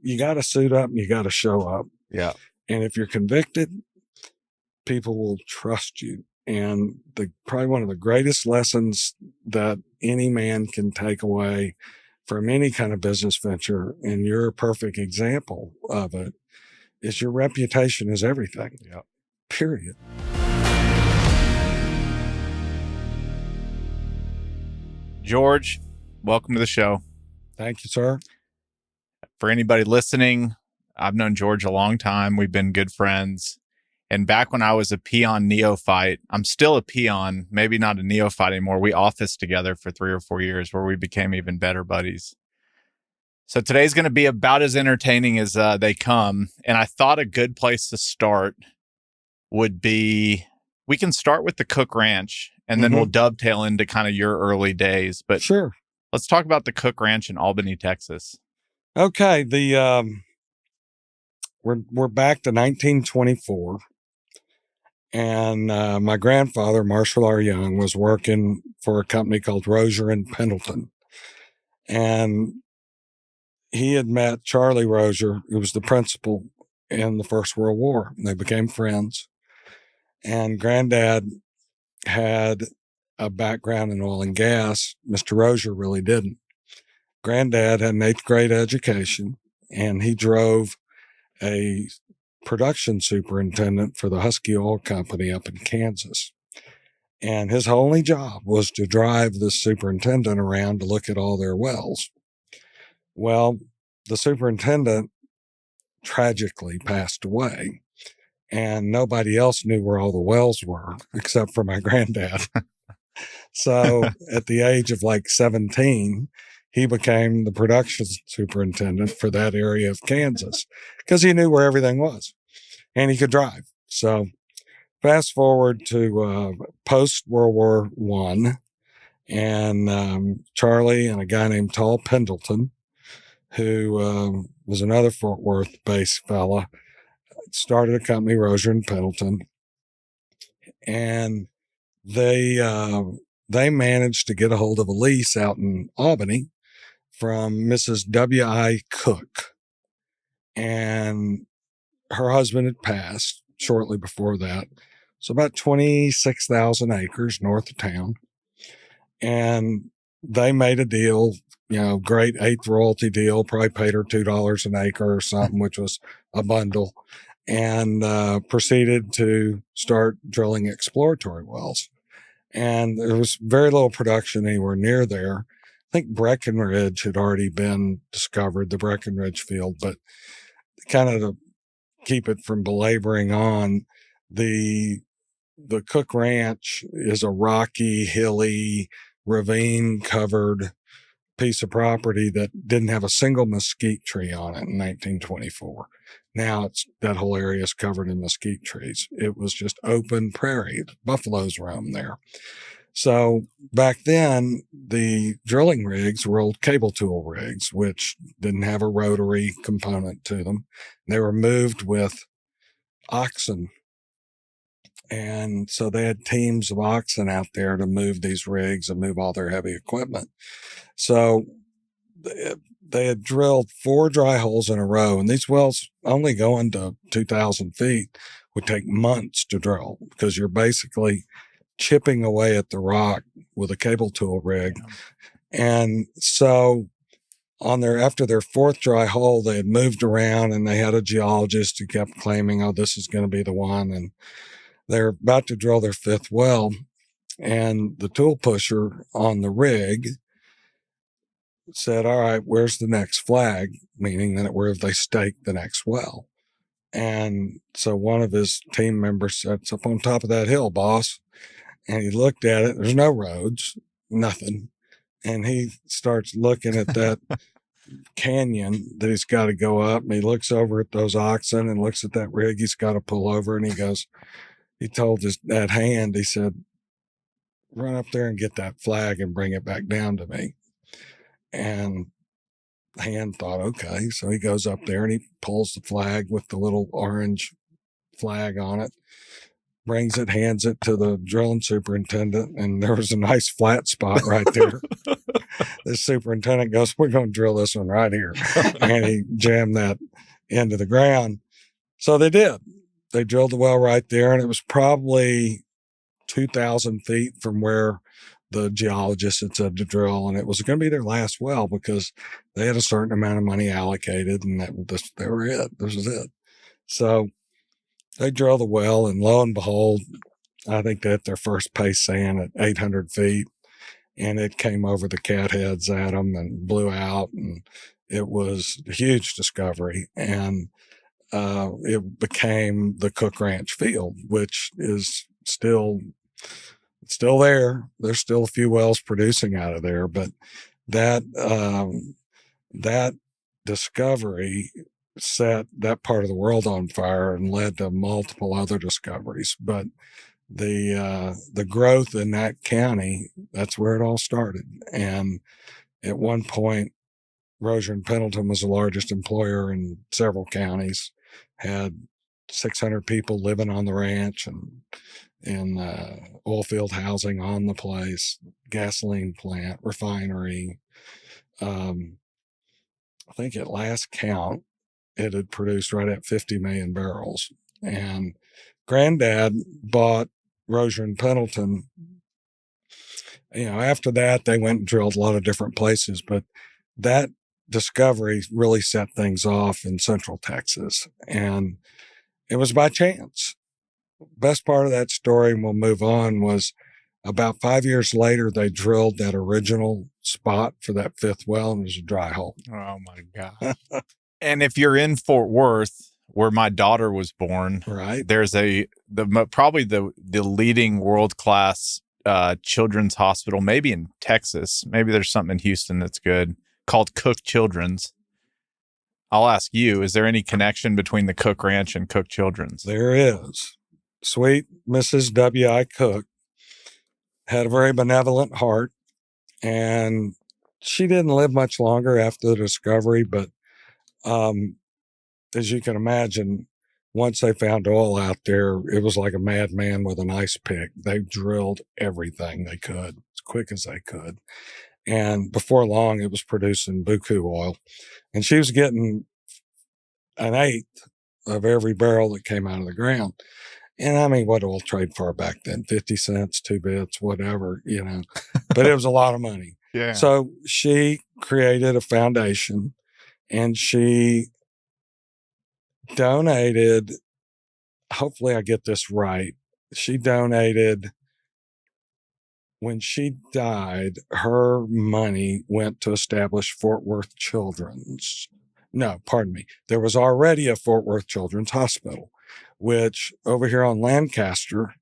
you got to suit up and you got to show up. Yeah. And if you're convicted, people will trust you. And probably one of the greatest lessons that any man can take away from any kind of business venture, and you're a perfect example of it, is your reputation is everything. Yeah. Period. George, welcome to the show. Thank you, sir. For anybody listening, I've known George a long time. We've been good friends. And back when I was a peon neophyte, I'm still a peon, maybe not a neophyte anymore. We officed together for 3 or 4 years where we became even better buddies. So today's going to be about as entertaining as they come. And I thought a good place to start would be, we can start with the Cook Ranch and then we'll dovetail into kind of your early days. But sure, let's talk about the Cook Ranch in Albany, Texas. Okay, we're back to 1924, and my grandfather, Marshall R. Young, was working for a company called Rozier and Pendleton, and he had met Charlie Rozier, who was the principal in the First World War. They became friends, and Granddad had a background in oil and gas. Mr. Rozier really didn't. Granddad had an 8th grade education, and he drove a production superintendent for the Husky Oil Company up in Kansas. And his only job was to drive the superintendent around to look at all their wells. Well, the superintendent tragically passed away, and nobody else knew where all the wells were except for my granddad. So at the age of like 17, he became the production superintendent for that area of Kansas because he knew where everything was and he could drive. So fast forward to post-World War I, and Charlie and a guy named Tall Pendleton, who was another Fort Worth-based fella, started a company, Rozier and Pendleton, and they managed to get a hold of a lease out in Albany from Mrs. W.I. Cook. And her husband had passed shortly before that. So about 26,000 acres north of town. And they made a deal, great 8th royalty deal, probably paid her $2 an acre or something, which was a bundle, and proceeded to start drilling exploratory wells. And there was very little production anywhere near there. I think Breckenridge had already been discovered, the Breckenridge field, but kind of to keep it from belaboring on, the Cook Ranch is a rocky, hilly, ravine-covered piece of property that didn't have a single mesquite tree on it in 1924. Now that whole area is covered in mesquite trees. It was just open prairie. Buffaloes roam there. So back then, the drilling rigs were old cable tool rigs, which didn't have a rotary component to them. They were moved with oxen. And so they had teams of oxen out there to move these rigs and move all their heavy equipment. So they had drilled 4 dry holes in a row, and these wells only going to 2,000 feet would take months to drill because you're basically chipping away at the rock with a cable tool rig. And so after their 4th dry hole, they had moved around and they had a geologist who kept claiming, oh, this is going to be the one. And they're about to drill their 5th well. And the tool pusher on the rig said, all right, where's the next flag? Meaning that where have they staked the next well? And so one of his team members said, it's up on top of that hill, boss. And he looked at it. There's no roads, nothing. And he starts looking at that canyon that he's got to go up. And he looks over at those oxen and looks at that rig he's got to pull over. And he told that hand, he said, run up there and get that flag and bring it back down to me. And hand thought, okay. So he goes up there and he pulls the flag with the little orange flag on it, brings it, hands it to the drilling superintendent, and there was a nice flat spot right there. The superintendent goes, "We're going to drill this one right here." And he jammed that into the ground. So they did. They drilled the well right there, and it was probably 2,000 feet from where the geologist had said to drill, and it was going to be their last well because they had a certain amount of money allocated, and they were it. This was it. So they drilled the well, and lo and behold, I think they hit their first pace sand at 800 feet, and it came over the cat heads at them and blew out, and it was a huge discovery. And it became the Cook Ranch field, which is still there. There's still a few wells producing out of there, but that that discovery set that part of the world on fire and led to multiple other discoveries. But the growth in that county, that's where it all started. And at one point, Rozier and Pendleton was the largest employer in several counties, had 600 people living on the ranch and in oil field housing on the place, gasoline plant, refinery. I think at last count, it had produced right at 50 million barrels. And Granddad bought Rozier and Pendleton. After that, they went and drilled a lot of different places, but that discovery really set things off in Central Texas. And it was by chance. Best part of that story, and we'll move on, was about 5 years later, they drilled that original spot for that fifth well, and it was a dry hole. Oh my God. And if you're in Fort Worth, where my daughter was born, right, there's probably the leading world-class children's hospital, maybe in Texas. Maybe there's something in Houston that's good, called Cook Children's. I'll ask you, is there any connection between the Cook Ranch and Cook Children's? There is. Sweet Mrs. W.I. Cook had a very benevolent heart, and she didn't live much longer after the discovery, but as you can imagine, once they found oil out there, it was like a madman with an ice pick. They drilled everything they could as quick as they could. And before long, it was producing buku oil. And she was getting an eighth of every barrel that came out of the ground. And I mean, what oil trade for back then? 50 cents, 2 bits, whatever, but it was a lot of money. Yeah. So she created a foundation, and she donated, hopefully I get this right. She donated, when she died, her money went to establish Fort Worth Children's. No, pardon me. There was already a Fort Worth Children's Hospital, which over here on Lancaster,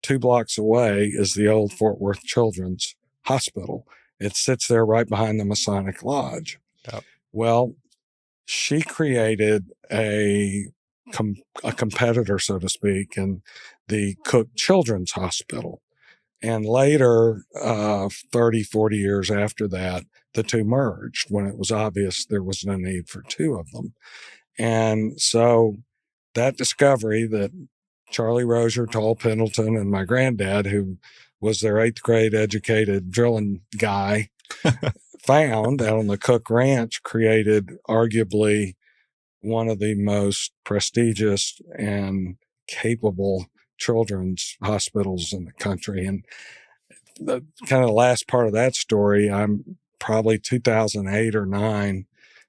2 blocks away, is the old Fort Worth Children's Hospital. It sits there right behind the Masonic Lodge. Yep. Well, she created a competitor, so to speak, in the Cook Children's Hospital. And later, 30, 40 years after that, the two merged when it was obvious there was no need for two of them. And so that discovery that Charlie Rozier, Tall Pendleton, and my granddad, who was their 8th grade educated drilling guy, found out on the Cook Ranch, created arguably one of the most prestigious and capable children's hospitals in the country. And the kind of the last part of that story, I'm probably 2008 or 9,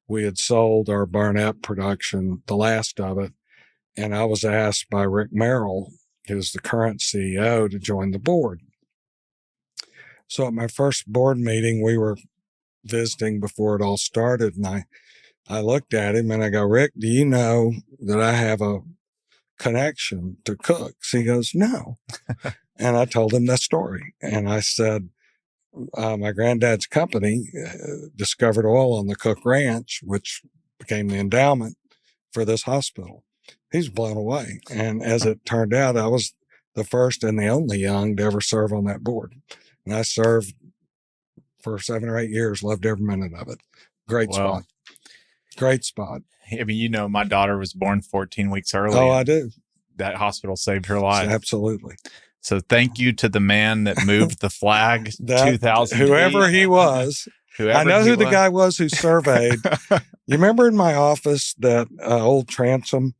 we had sold our Barnett production, the last of it. And I was asked by Rick Merrill, who's the current CEO, to join the board. So at my first board meeting, we were visiting before it all started. And I looked at him and I go, "Rick, do you know that I have a connection to Cooks?" He goes, "No." And I told him that story. And I said, my granddad's company discovered oil on the Cook Ranch, which became the endowment for this hospital. He was blown away. And as it turned out, I was the first and the only young to ever serve on that board. And I served for 7 or 8 years, loved every minute of it. Great spot. Great spot. I mean, my daughter was born 14 weeks early. Oh, I do. that hospital saved her life. Absolutely. So thank you to the man that moved the flag 2,000 whoever feet. he was. I know who the guy was who surveyed. You remember in my office that old transom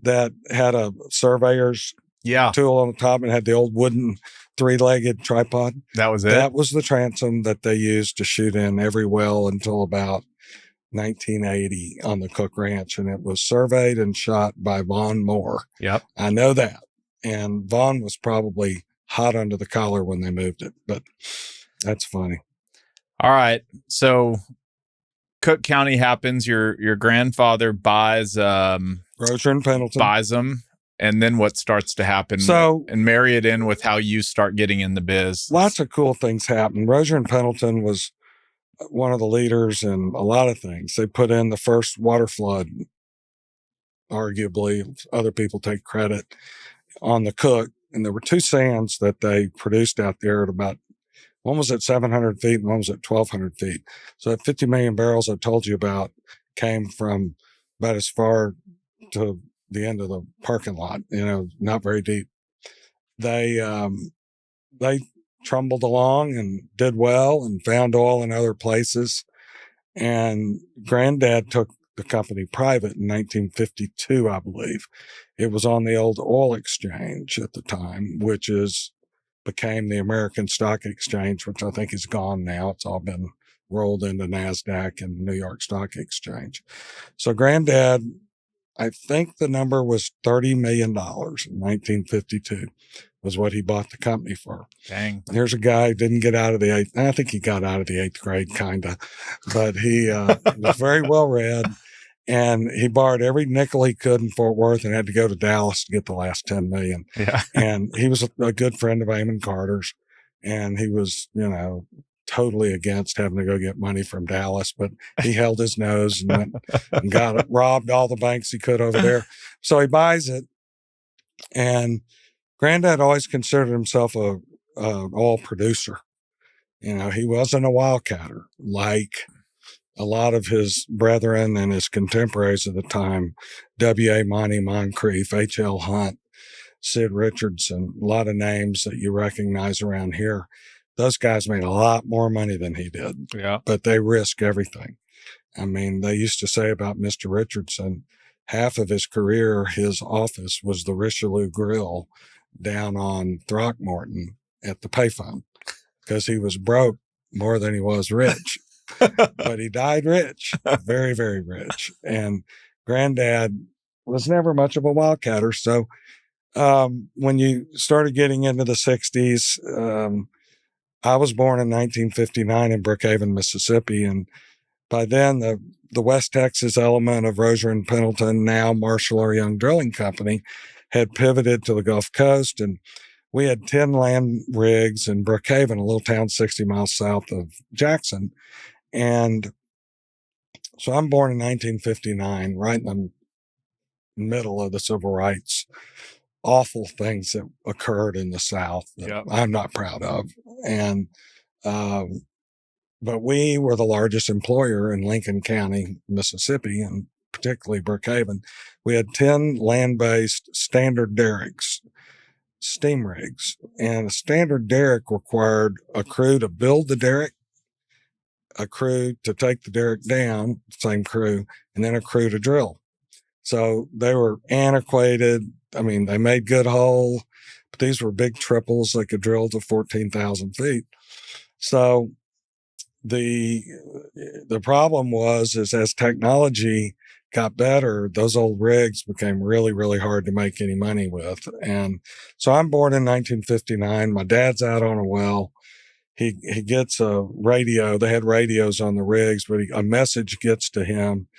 that had a surveyor's tool on the top and had the old wooden 3-legged tripod? That was it? That was the transom that they used to shoot in every well until about 1980 on the Cook Ranch. And it was surveyed and shot by Vaughn Moore. Yep. I know that. And Vaughn was probably hot under the collar when they moved it, but that's funny. All right. So Cook County happens. Your grandfather buys Rozier and Pendleton. Buys them. And then what starts to happen? So, and marry it in with how you start getting in the biz. Lots of cool things happen. Rozier and Pendleton was one of the leaders in a lot of things. They put in the first water flood, arguably. Other people take credit on the Cook. And there were 2 sands that they produced out there at about, one was at 700 feet and one was at 1,200 feet. So that 50 million barrels I told you about came from about as far to the end of the parking lot, not very deep. They trumbled along and did well and found oil in other places. And Granddad took the company private in 1952, I believe. It was on the old oil exchange at the time, which became the American Stock Exchange, which I think is gone now. It's all been rolled into NASDAQ and New York Stock Exchange. So Granddad, I think the number was $30 million in 1952 was what he bought the company for. Dang. Here's a guy who didn't get out of the eighth. I think he got out of the 8th grade, kind of, but he was very well read. And he borrowed every nickel he could in Fort Worth and had to go to Dallas to get the last 10 million. Yeah. And he was a good friend of Amon Carter's. And he was, totally against having to go get money from Dallas, but he held his nose and went and robbed all the banks he could over there. So he buys it. And Granddad always considered himself an oil producer. He wasn't a wildcatter like a lot of his brethren and his contemporaries at the time, W.A. Monty Moncrief, H.L. Hunt, Sid Richardson, a lot of names that you recognize around here. Those guys made a lot more money than he did, but they risked everything. I mean, they used to say about Mr. Richardson, half of his career, his office was the Richelieu Grill down on Throckmorton at the payphone because he was broke more than he was rich. But he died rich, very, very rich. And Granddad was never much of a wildcatter. So when you started getting into the 60s, I was born in 1959 in Brookhaven, Mississippi. And by then, the West Texas element of Rozier and Pendleton, now Marshall R. Young Drilling Company, had pivoted to the Gulf Coast. And we had 10 land rigs in Brookhaven, a little town 60 miles south of Jackson. And so I'm born in 1959, right in the middle of the civil rights, awful things that occurred in the South that I'm not proud of. And, but we were the largest employer in Lincoln County, Mississippi, and particularly Brookhaven. We had 10 land-based standard derricks, steam rigs. And a standard derrick required a crew to build the derrick, a crew to take the derrick down, same crew, and then a crew to drill. So they were antiquated. I mean, they made good hull, but these were big triples. They could drill to 14,000 feet. So the problem was as technology got better, those old rigs became really, really hard to make any money with. And so I'm born in 1959. My dad's out on a well. He gets a radio. They had radios on the rigs, but a message gets to him.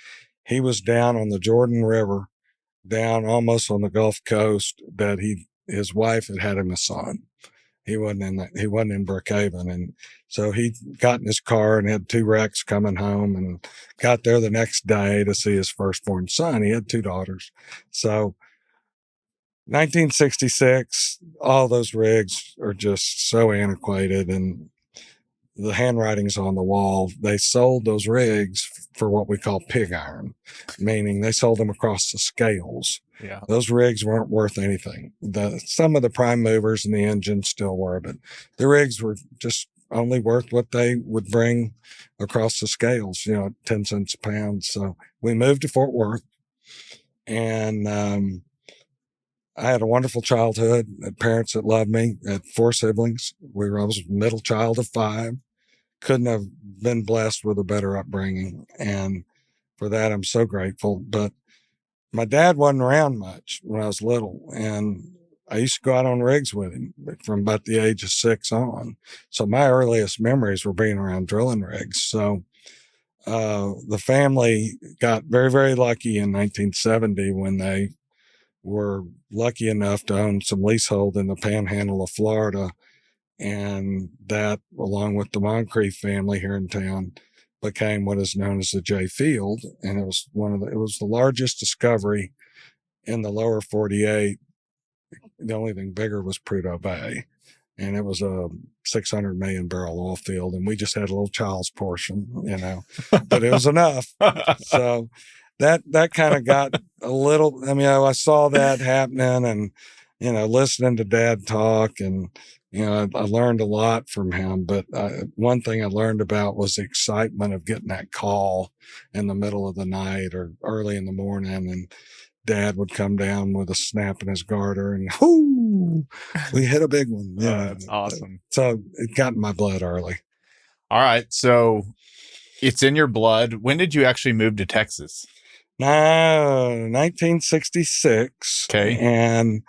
He was down on the Jordan River, down almost on the Gulf Coast, that his wife had him a son. He wasn't in Brookhaven. And so he got in his car and had 2 wrecks coming home and got there the next day to see his firstborn son. He had 2 daughters. So 1966, all those rigs are just so antiquated. And, the handwriting's on the wall. They sold those rigs for what we call pig iron, meaning they sold them across the scales. Yeah. Those rigs weren't worth anything. Some of the prime movers and the engines still were, but the rigs were just only worth what they would bring across the scales, 10 cents a pound. So we moved to Fort Worth, and I had a wonderful childhood, had parents that loved me, had 4 siblings. I was middle child of 5. Couldn't have been blessed with a better upbringing. And for that, I'm so grateful. But my dad wasn't around much when I was little. And I used to go out on rigs with him from about the age of 6 on. So my earliest memories were being around drilling rigs. So the family got very, very lucky in 1970 when they were lucky enough to own some leasehold in the panhandle of Florida. And that, along with the Moncrief family here in town, became what is known as the J Field. And it was it was the largest discovery in the lower 48. The only thing bigger was Prudhoe Bay. And it was a 600 million barrel oil field. And we just had a little child's portion, but it was enough. So that kind of got a little, I saw that happening and, listening to Dad talk, and, I learned a lot from him. But one thing I learned about was the excitement of getting that call in the middle of the night or early in the morning. And Dad would come down with a snap in his garter and, whoo, we hit a big one. Yeah. That's awesome. So it got in my blood early. All right. So it's in your blood. When did you actually move to Texas? 1966. Okay. And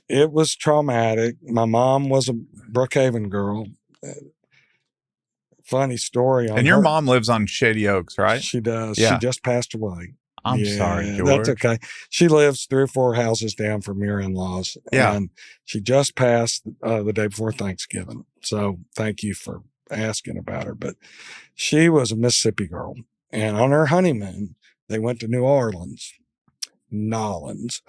it was traumatic. My mom was a Brookhaven girl. Funny story on And your her. mom lives on Shady Oaks, right? She does. Yeah. She just passed away. I'm sorry, George. That's okay. She lives 3 or 4 houses down from your in-laws. Yeah. And she just passed the day before Thanksgiving. So thank you for asking about her. But she was a Mississippi girl. And on her honeymoon, they went to New Orleans. Nolans.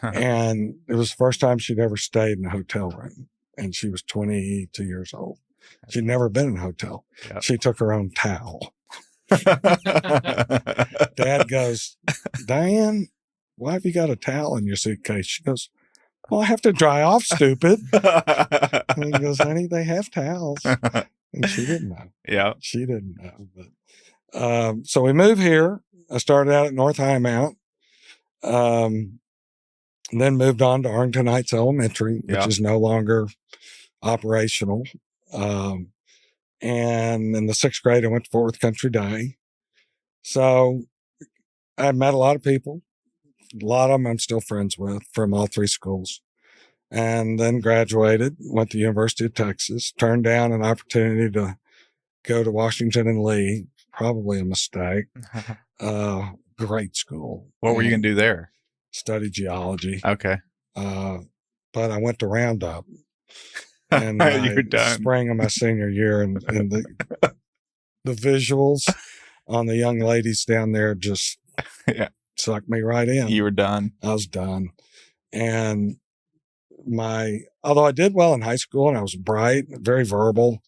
And it was the first time she'd ever stayed in a hotel room. And she was 22 years old. She'd never been in a hotel. Yep. She took her own towel. Dad goes, Diane, why have you got a towel in your suitcase? She goes, well, I have to dry off, stupid. And he goes, honey, they have towels. And she didn't know. Yeah. She didn't know. But so we moved here. I started out at North Highmount. Then moved on to Arlington Heights Elementary, which is no longer operational. And in the 6th grade, I went to Fort Worth Country Day. So I met a lot of people. A lot of them I'm still friends with from all 3 schools. And then graduated, went to the University of Texas, turned down an opportunity to go to Washington and Lee. Probably a mistake. Great school. What were you going to do there? Study geology. Okay. But I went to Roundup in spring of my senior year, and the visuals on the young ladies down there just sucked me right in. You were done. I was done. And although I did well in high school and I was bright, very verbal,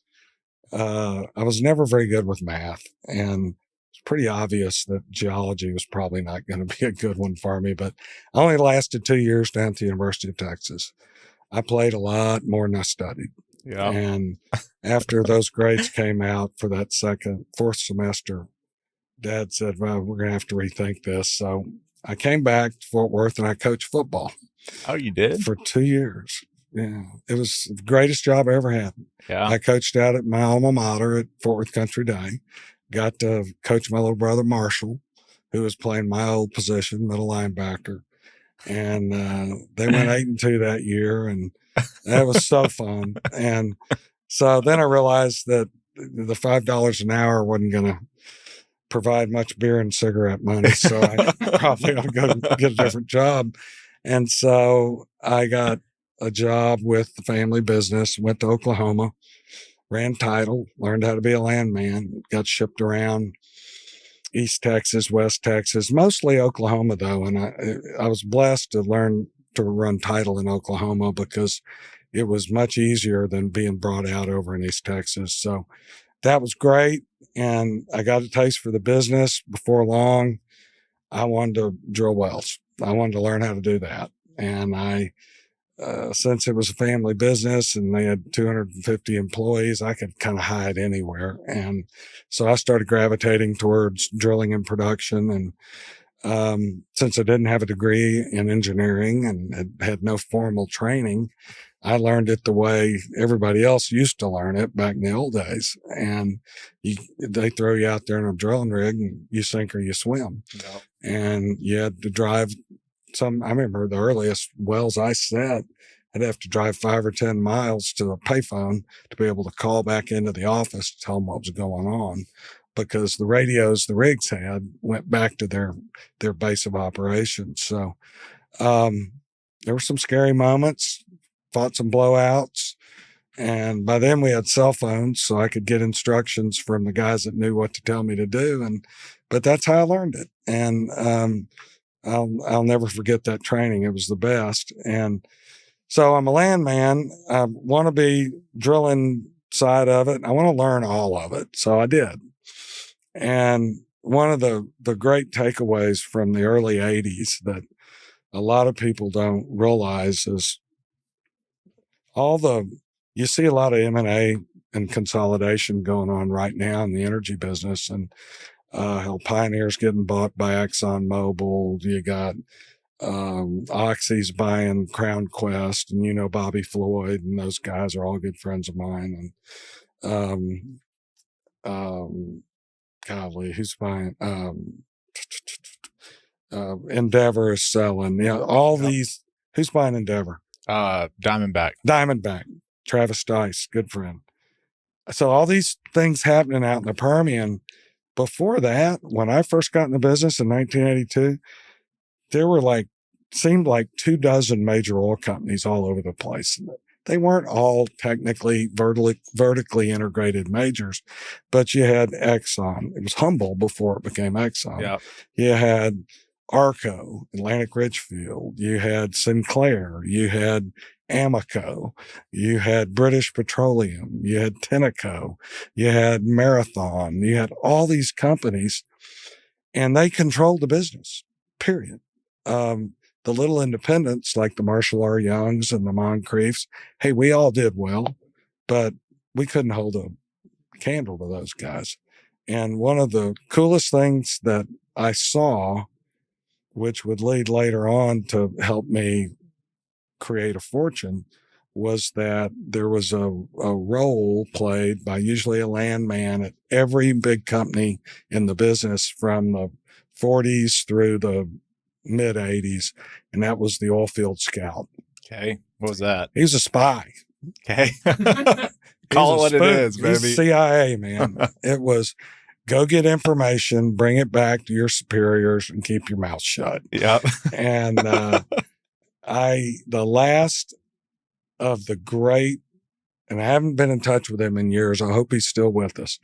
I was never very good with math. And it's pretty obvious that geology was probably not going to be a good one for me, but I only lasted 2 years down at the University of Texas. I played a lot more than I studied. Yeah. And after those grades came out for that 4th semester, Dad said, well, we're going to have to rethink this. So I came back to Fort Worth and I coached football. Oh, you did? For 2 years. Yeah. It was the greatest job I ever had. Yeah. I coached out at my alma mater at Fort Worth Country Day. Got to coach my little brother, Marshall, who was playing my old position, middle linebacker. And they went 8-2 that year. And that was so fun. And so then I realized that the $5 an hour wasn't going to provide much beer and cigarette money. So I probably ought to go get a different job. And so I got a job with the family business, went to Oklahoma, ran title, learned how to be a landman, got shipped around East Texas, West Texas, mostly Oklahoma though. And I was blessed to learn to run title in Oklahoma because it was much easier than being brought out over in East Texas. So that was great. And I got a taste for the business. Before long, I wanted to drill wells. I wanted to learn how to do that. And since it was a family business and they had 250 employees, I could kind of hide anywhere. And so I started gravitating towards drilling and production. And since I didn't have a degree in engineering and had no formal training, I learned it the way everybody else used to learn it back in the old days. And they throw you out there in a drilling rig and you sink or you swim. Yep. And you had to drive I remember the earliest wells I set, I'd have to drive 5 or 10 miles to the payphone to be able to call back into the office to tell them what was going on, because the radios the rigs had went back to their base of operations. So there were some scary moments, fought some blowouts. And by then we had cell phones, so I could get instructions from the guys that knew what to tell me to do. But that's how I learned it. And I'll never forget that training. It was the best. And so I'm a landman. I want to be drilling side of it. I want to learn all of it. So I did. And one of the great takeaways from the early 80s that a lot of people don't realize is you see a lot of M&A and consolidation going on right now in the energy business. And how Pioneer's getting bought by ExxonMobil. You got Oxy's buying Crown Quest, and Bobby Floyd, and those guys are all good friends of mine. And golly, who's buying? Endeavor is selling. All these. Who's buying Endeavor? Diamondback. Travis Dice, good friend. So all these things happening out in the Permian. Before that, when I first got in the business in 1982, there were seemed like 24 major oil companies all over the place. They weren't all technically vertically integrated majors, but you had Exxon. It was Humble before it became Exxon. Yep. You had Arco, Atlantic Richfield. You had Sinclair. You had Amoco. You had British Petroleum. You had Tenneco. You had Marathon. You had all these companies, and they controlled the business, period. The little independents like the Marshall R. Youngs and the Moncriefs, hey, we all did well, but we couldn't hold a candle to those guys. And one of the coolest things that I saw, which would lead later on to help me create a fortune, was that there was a role played by usually a landman at every big company in the business from the 40s through the mid 80s. And that was the oil field scout. Okay. What was that? He was a spy. Okay. Call it what it is, baby. He's CIA, man. It was go get information, bring it back to your superiors, and keep your mouth shut. Yep. And the last of the great, and I haven't been in touch with him in years. I hope he's still with us,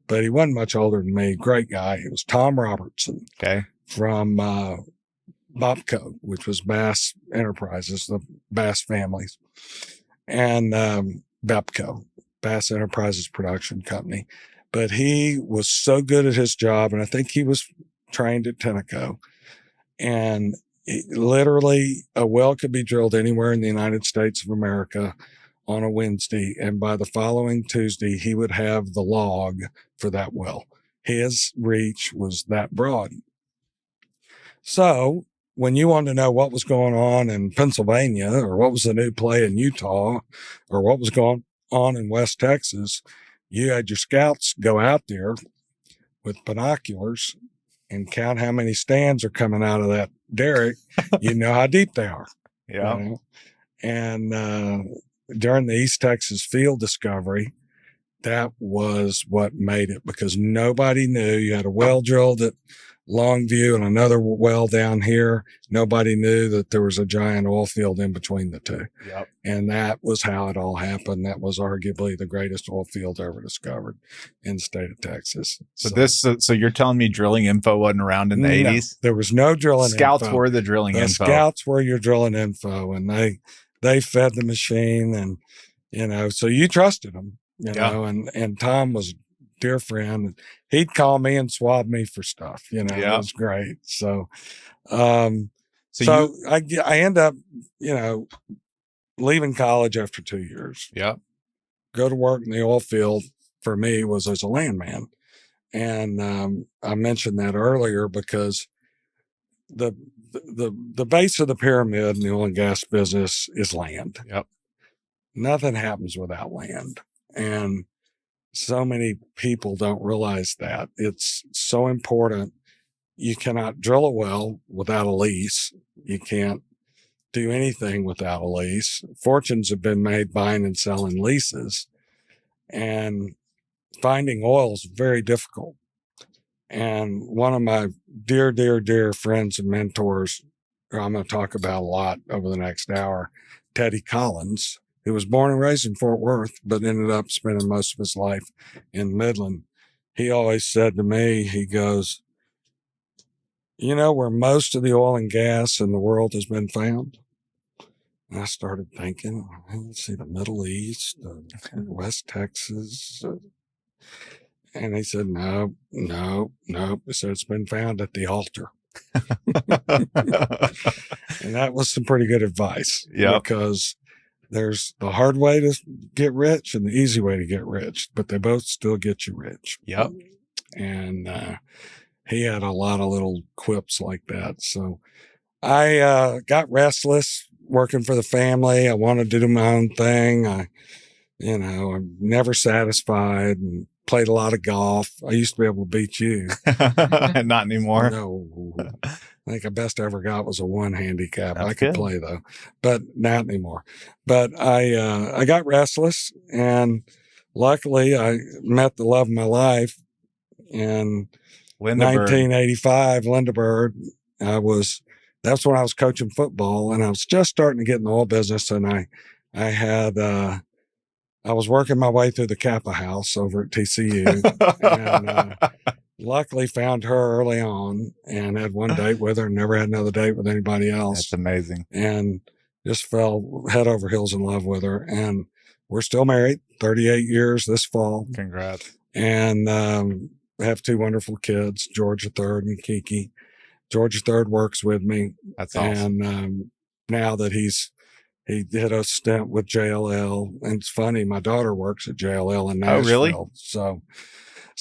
but he wasn't much older than me. Great guy. He was Tom Robertson. Okay. From Bobco, which was Bass Enterprises, the Bass families, and Bepco, Bass Enterprises Production Company. But he was so good at his job, and I think he was trained at Tenneco. And literally, a well could be drilled anywhere in the United States of America on a Wednesday, and by the following Tuesday, he would have the log for that well. His reach was that broad. So when you wanted to know what was going on in Pennsylvania, or what was the new play in Utah, or what was going on in West Texas, you had your scouts go out there with binoculars and count how many stands are coming out of that derrick. You know how deep they are. Yeah. And during the East Texas field discovery, that was what made it, because nobody knew. You had a well drilled at Longview and another well down here. Nobody knew that there was a giant oil field in between the two. Yep. And that was how it all happened. That was arguably the greatest oil field ever discovered in the state of Texas. So you're telling me drilling info wasn't around in the 80s? There was no drilling Scouts info. were the drilling info. Scouts were your drilling info, and they fed the machine, and so you trusted them, and Tom was dear friend. He'd call me and swab me for stuff. It Yeah. was great. So, So I end up, leaving college after 2 years. Yeah. Go to work in the oil field for me was as a landman. And I mentioned that earlier because the base of the pyramid in the oil and gas business is land. Yep. Nothing happens without land. And so many people don't realize that. It's so important. You cannot drill a well without a lease. You can't do anything without a lease. Fortunes have been made buying and selling leases. And finding oil is very difficult. And one of my dear, dear, dear friends and mentors, who I'm going to talk about a lot over the next hour, Teddy Collins, who was born and raised in Fort Worth, but ended up spending most of his life in Midland. He always said to me, he goes, where most of the oil and gas in the world has been found? And I started thinking, let's see, the Middle East, West Texas. And he said, no. He said, it's been found at the altar. And that was some pretty good advice. Yep. Because there's the hard way to get rich and the easy way to get rich, but they both still get you rich. Yep. And he had a lot of little quips like that. So I got restless working for the family. I wanted to do my own thing. I'm never satisfied and played a lot of golf. I used to be able to beat you. Not anymore. No. I think the best I ever got was a 1 handicap. That's I could good. play though, but not anymore. But I got restless, and luckily I met the love of my life in Lindeberg. 1985. Lindeberg. That's when I was coaching football, and I was just starting to get in the oil business, and I was working my way through the Kappa house over at TCU, and luckily found her early on and had one date with her and never had another date with anybody else. That's amazing. And just fell head over heels in love with her. And we're still married, 38 years this fall. Congrats. And have 2 wonderful kids, George III and Kiki. George III works with me. That's awesome. And now that he did a stint with JLL. And it's funny, my daughter works at JLL in Nashville. Oh, really?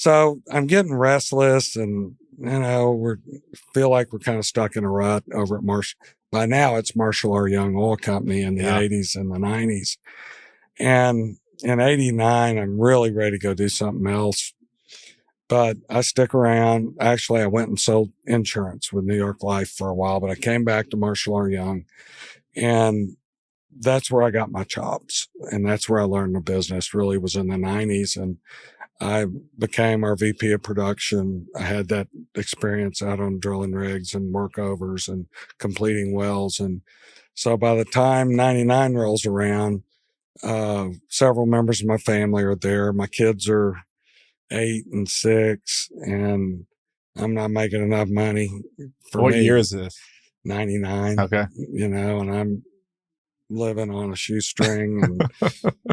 So I'm getting restless, and we feel like we're kind of stuck in a rut over at Marshall. By now, it's Marshall R. Young Oil Company in the 80s and the 90s. And in 89, I'm really ready to go do something else. But I stick around. Actually, I went and sold insurance with New York Life for a while, but I came back to Marshall R. Young, and that's where I got my chops. And that's where I learned the business, really was in the 90s. And I became our VP of production. I had that experience out on drilling rigs and workovers and completing wells. And so by the time 99 rolls around, several members of my family are there. My kids are 8 and 6, and I'm not making enough money for What me. year is this? 99. Okay. And I'm living on a shoestring and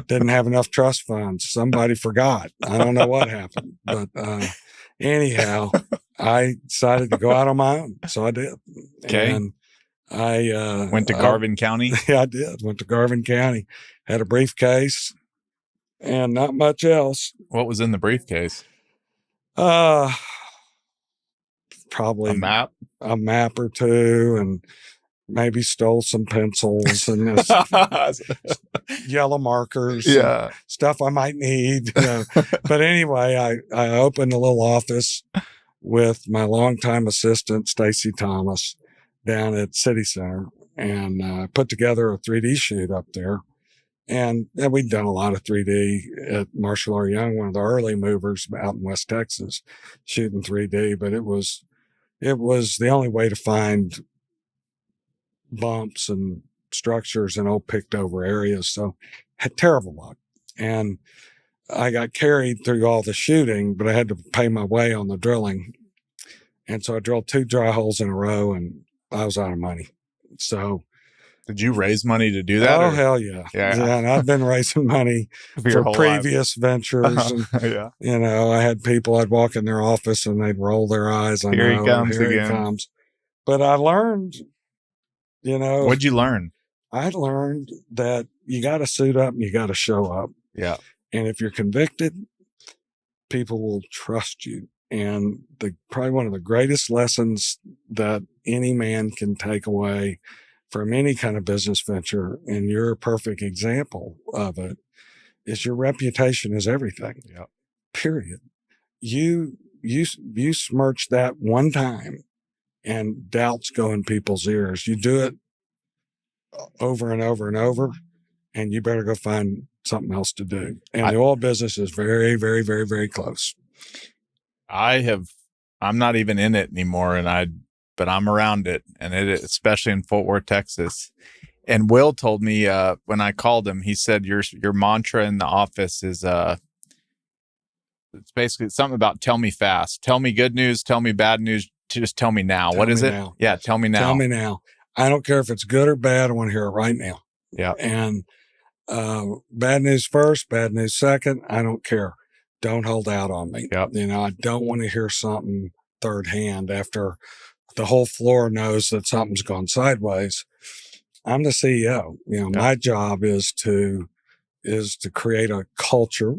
didn't have enough trust funds. Somebody forgot. I don't know what happened, but anyhow, I decided to go out on my own. So I did. Okay. And I went to Garvin County. Yeah, I did. Went to Garvin County, had a briefcase and not much else. What was in the briefcase? Probably a map or 2, and maybe stole some pencils and yellow markers, stuff I might need. But anyway, I opened a little office with my longtime assistant, Stacy Thomas, down at City Center, and put together a 3D shoot up there. And we'd done a lot of 3D at Marshall R. Young, one of the early movers out in West Texas, shooting 3D. But it was the only way to find bumps and structures in old picked over areas. So had terrible luck. And I got carried through all the shooting, but I had to pay my way on the drilling. And so I drilled 2 dry holes in a row, and I was out of money. So Did you raise money to do that? Oh, Or hell yeah. yeah, And I've been raising money for your for whole life? previous ventures. And, Yeah. I had people, I'd walk in their office and they'd roll their eyes. I Here he know, comes here he again. comes. But I learned, What'd you learn? I learned that you got to suit up and you got to show up. Yeah. And if you're convicted, people will trust you. And probably one of the greatest lessons that any man can take away from any kind of business venture, and you're a perfect example of it, is your reputation is everything. Yeah. Period. You smirch that one time and doubts go in people's ears. You do it over and over and over, and you better go find something else to do. And the oil business is very, very, very, very close. I'm not even in it anymore, but I'm around it, and especially in Fort Worth, Texas. And Will told me when I called him, he said your mantra in the office is it's basically something about tell me fast, tell me good news, tell me bad news, just tell me now. What is it? Now. Yeah, tell me now. Tell me now. I don't care if it's good or bad. I want to hear it right now. Yeah. And bad news first, bad news second. I don't care. Don't hold out on me. Yep. I don't want to hear something third hand after the whole floor knows that something's gone sideways. I'm the CEO. My job is to create a culture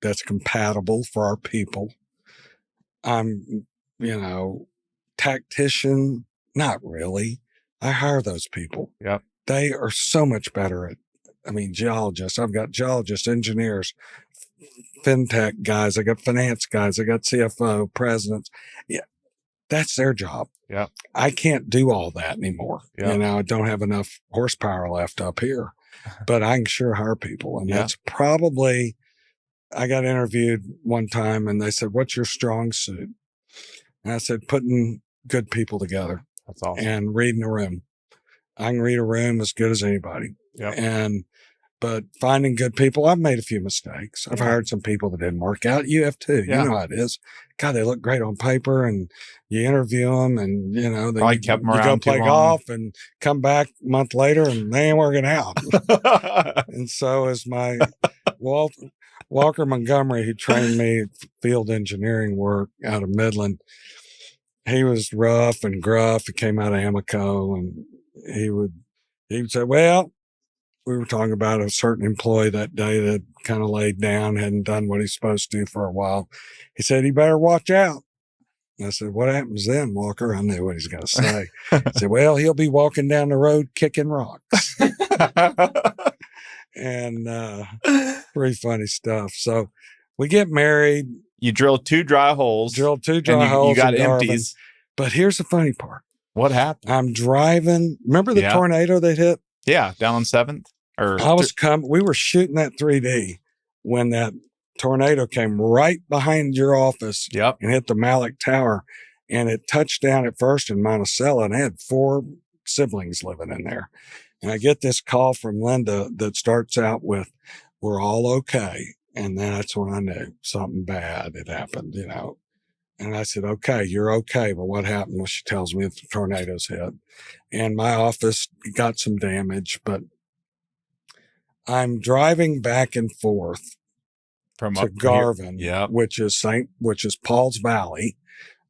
that's compatible for our people. I'm, tactician, not really. I hire those people. Yep. They are so much better at, geologists. I've got geologists, engineers, fintech guys. I got finance guys. I got CFO, presidents. Yeah, that's their job. Yeah. I can't do all that anymore. Yep. I don't have enough horsepower left up here, but I can sure hire people. And that's probably, I got interviewed one time and they said, what's your strong suit? And I said, putting good people together. That's awesome. And reading a room. I can read a room as good as anybody. Yep. But finding good people, I've made a few mistakes. I've hired some people that didn't work out. You have too. Yeah. You know how it is. God, they look great on paper, and you interview them, and then kept them you around go play too long. golf and come back a month later and they ain't working out. And so is my Walker Montgomery, who trained me field engineering work out of Midland. He was rough and gruff. He came out of Amoco, and he would say, well, we were talking about a certain employee that day that kind of laid down, hadn't done what he's supposed to do for a while. He said, he better watch out. And I said, what happens then, Walker? I knew what he's going to say. He said, well, he'll be walking down the road kicking rocks. And pretty funny stuff. So we get married. You drilled 2 dry holes. You got empties. But here's the funny part. What happened? I'm driving. Remember the tornado that hit? Yeah, down on 7th. We were shooting that 3D when that tornado came right behind your office and hit the Malik Tower. And it touched down at first in Monticello, and I had 4 siblings living in there. And I get this call from Linda that starts out with, we're all okay. And then that's when I knew something bad had happened, And I said, okay, you're okay. But what happened? Well, she tells me the tornadoes hit. And my office got some damage, but I'm driving back and forth from to Garvin, which is Paul's Valley,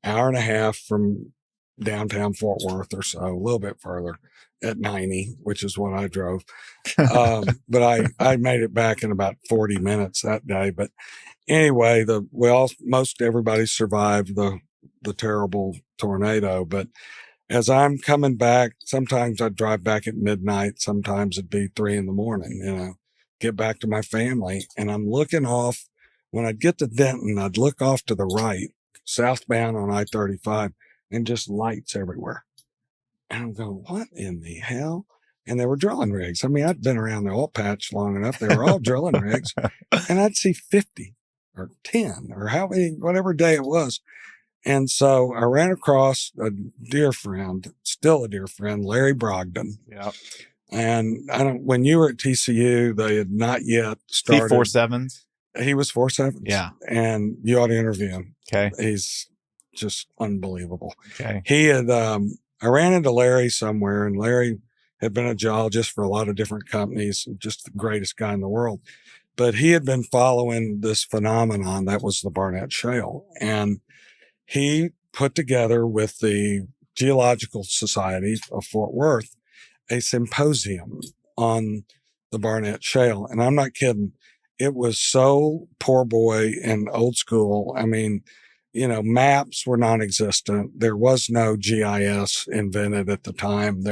hour and a half from downtown Fort Worth or so, a little bit further at 90, which is what I drove. But I made it back in about 40 minutes that day. But anyway, most everybody survived the terrible tornado. But as I'm coming back, sometimes I'd drive back at midnight. Sometimes it'd be 3 a.m, get back to my family. And I'm looking off. When I'd get to Denton, I'd look off to the right, southbound on I-35, and just lights everywhere. And I'm going, what in the hell? And they were drilling rigs. I'd been around the oil patch long enough. They were all drilling rigs. And I'd see 50 or 10 or whatever day it was. And so I ran across a dear friend, still a dear friend, Larry Brogdon. Yeah. And when you were at TCU, they had not yet started. T47s? He was 47s. Yeah. And you ought to interview him. Okay. He's just unbelievable. Okay. He had, I ran into Larry somewhere, and Larry had been a geologist for a lot of different companies, just the greatest guy in the world. But he had been following this phenomenon that was the Barnett Shale. And he put together with the Geological Society of Fort Worth a symposium on the Barnett Shale. And I'm not kidding. It was so poor boy and old school. I mean, maps were non-existent. There was no GIS invented at the time.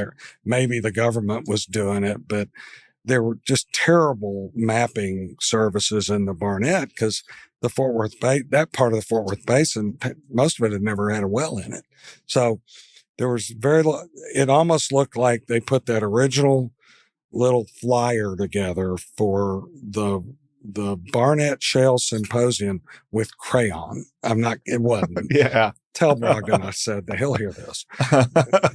Maybe the government was doing it, but there were just terrible mapping services in the Barnett because the Fort Worth that part of the Fort Worth Basin, most of it had never had a well in it. So there was it almost looked like they put that original little flyer together for the Barnett Shale Symposium with crayon. It wasn't. Yeah. Tell Brogdon I said that he'll hear this.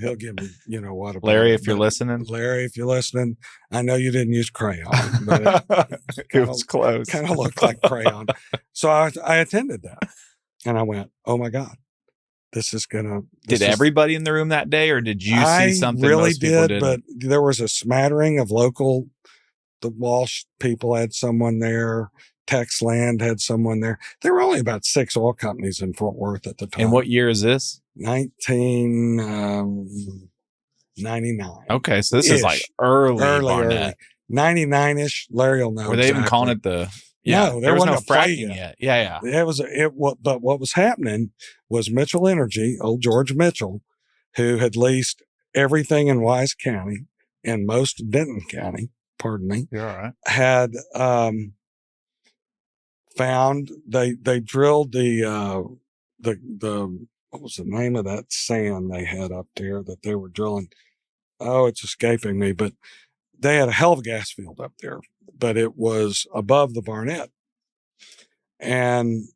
He'll give me, what about Larry, it. if you're listening. Larry, if you're listening, I know you didn't use crayon, but it was close. Kind of looked like crayon. So I attended that and I went, oh my God, this is going to. Did everybody in the room that day, or did you see something? I really most people did, but there was a smattering of local. The Walsh people had someone there. Tex Land had someone there. There were only about 6 oil companies in Fort Worth at the time. And what year is this? 1999. Okay, so this is like early. 99-ish. Larry will know. Were they even calling it the? Yeah, no, there was no fracking yet. Yeah. But what was happening was Mitchell Energy, old George Mitchell, who had leased everything in Wise County and most of Denton County. Pardon me. You're all right. Had found they drilled the what was the name of that sand they had up there that they were drilling? Oh, it's escaping me, but they had a hell of a gas field up there, but it was above the Barnett. And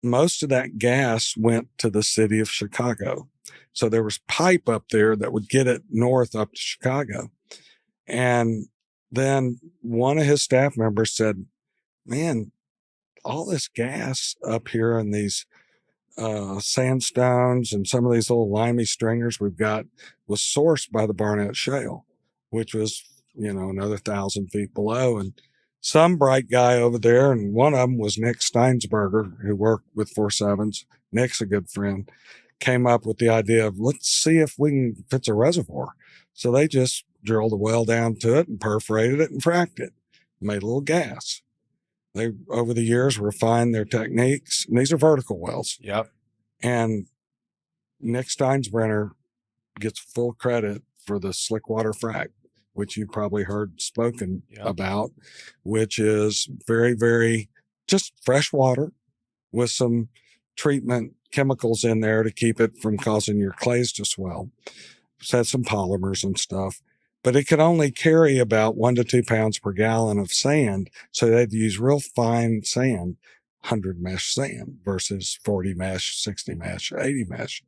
most of that gas went to the city of Chicago. So there was pipe up there that would get it north up to Chicago. And then one of his staff members said, man, all this gas up here in these sandstones and some of these little limey stringers we've got was sourced by the Barnett Shale, which was, another 1,000 feet below. And some bright guy over there, and one of them was Nick Steinsberger, who worked with 4.7s. Nick's a good friend, came up with the idea of let's see if it's a reservoir. So they just drilled a well down to it and perforated it and fracked it, made a little gas. They, over the years, refined their techniques. And these are vertical wells. Yep. And Nick Steinsbrenner gets full credit for the slick water frack, which you probably heard spoken about, which is very, very just fresh water with some treatment chemicals in there to keep it from causing your clays to swell. It's had some polymers and stuff. But it could only carry about 1 to 2 pounds per gallon of sand. So they had to use real fine sand, 100 mesh sand versus 40 mesh, 60 mesh, 80 mesh.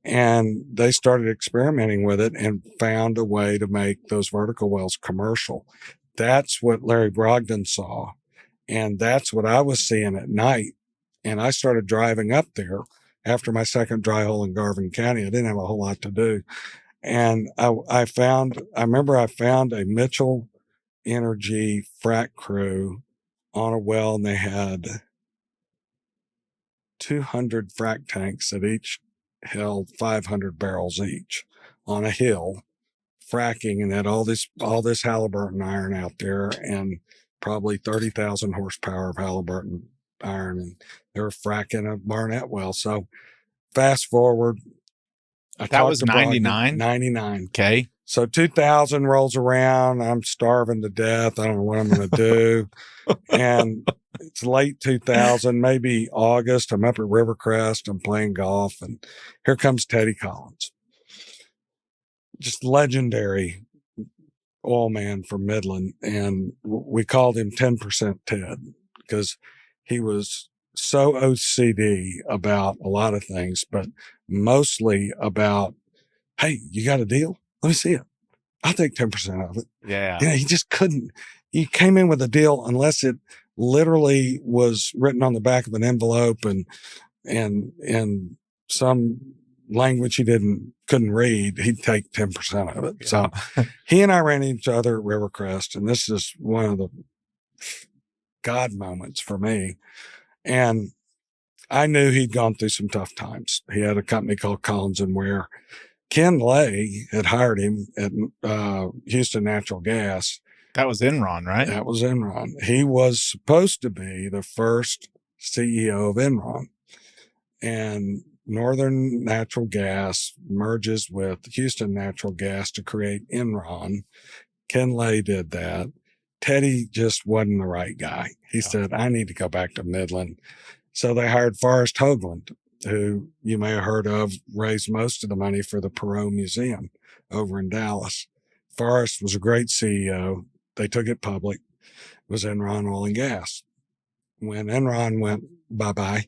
And they started experimenting with it and found a way to make those vertical wells commercial. That's what Larry Brogdon saw. And that's what I was seeing at night. And I started driving up there after my second dry hole in Garvin County. I didn't have a whole lot to do. And I remember I found a Mitchell Energy frac crew on a well, and they had 200 frac tanks that each held 500 barrels each on a hill, fracking, and had all this Halliburton iron out there, and probably 30,000 horsepower of Halliburton iron, and they were fracking a Barnett well. So fast forward. That was 99? 99. Okay. So 2000 rolls around. I'm starving to death. I don't know what I'm going to do. And it's late 2000, maybe August. I'm up at Rivercrest. I'm playing golf. And here comes Teddy Collins. Just legendary oil man from Midland. And we called him 10% Ted because he was so OCD about a lot of things, but mostly about, hey, you got a deal? Let me see it. I'll take 10% of it. Yeah. He just couldn't. He came in with a deal unless it literally was written on the back of an envelope and some language he couldn't read, he'd take 10% of it. Yeah. So he and I ran into each other at Rivercrest, and this is one of the God moments for me. And I knew he'd gone through some tough times. He had a company called Collins and Ware. Ken Lay had hired him at Houston Natural Gas. That was Enron, right? That was Enron. He was supposed to be the first CEO of Enron. And Northern Natural Gas merges with Houston Natural Gas to create Enron. Ken Lay did that. Teddy just wasn't the right guy. He said, I need to go back to Midland. So they hired Forrest Hoagland, who you may have heard of, raised most of the money for the Perot Museum over in Dallas. Forrest was a great CEO. They took it public. It was Enron Oil and Gas. When Enron went bye-bye,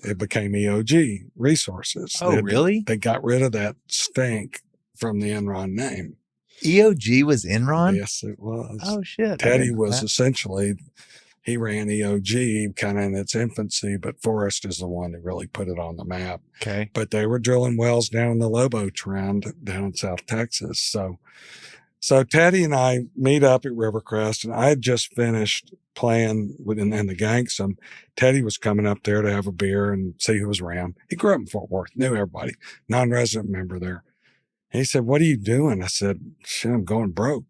it became EOG Resources. Oh, really? They got rid of that stink from the Enron name. EOG was Enron? Yes, it was. Oh, shit. Teddy was essentially, he ran EOG kind of in its infancy, but Forrest is the one that really put it on the map. Okay. But they were drilling wells down the Lobo Trend down in South Texas. So Teddy and I meet up at Rivercrest, and I had just finished playing in the Gangsom. Teddy was coming up there to have a beer and see who was around. He grew up in Fort Worth, knew everybody, non-resident member there. And he said, what are you doing? I said, shit, I'm going broke.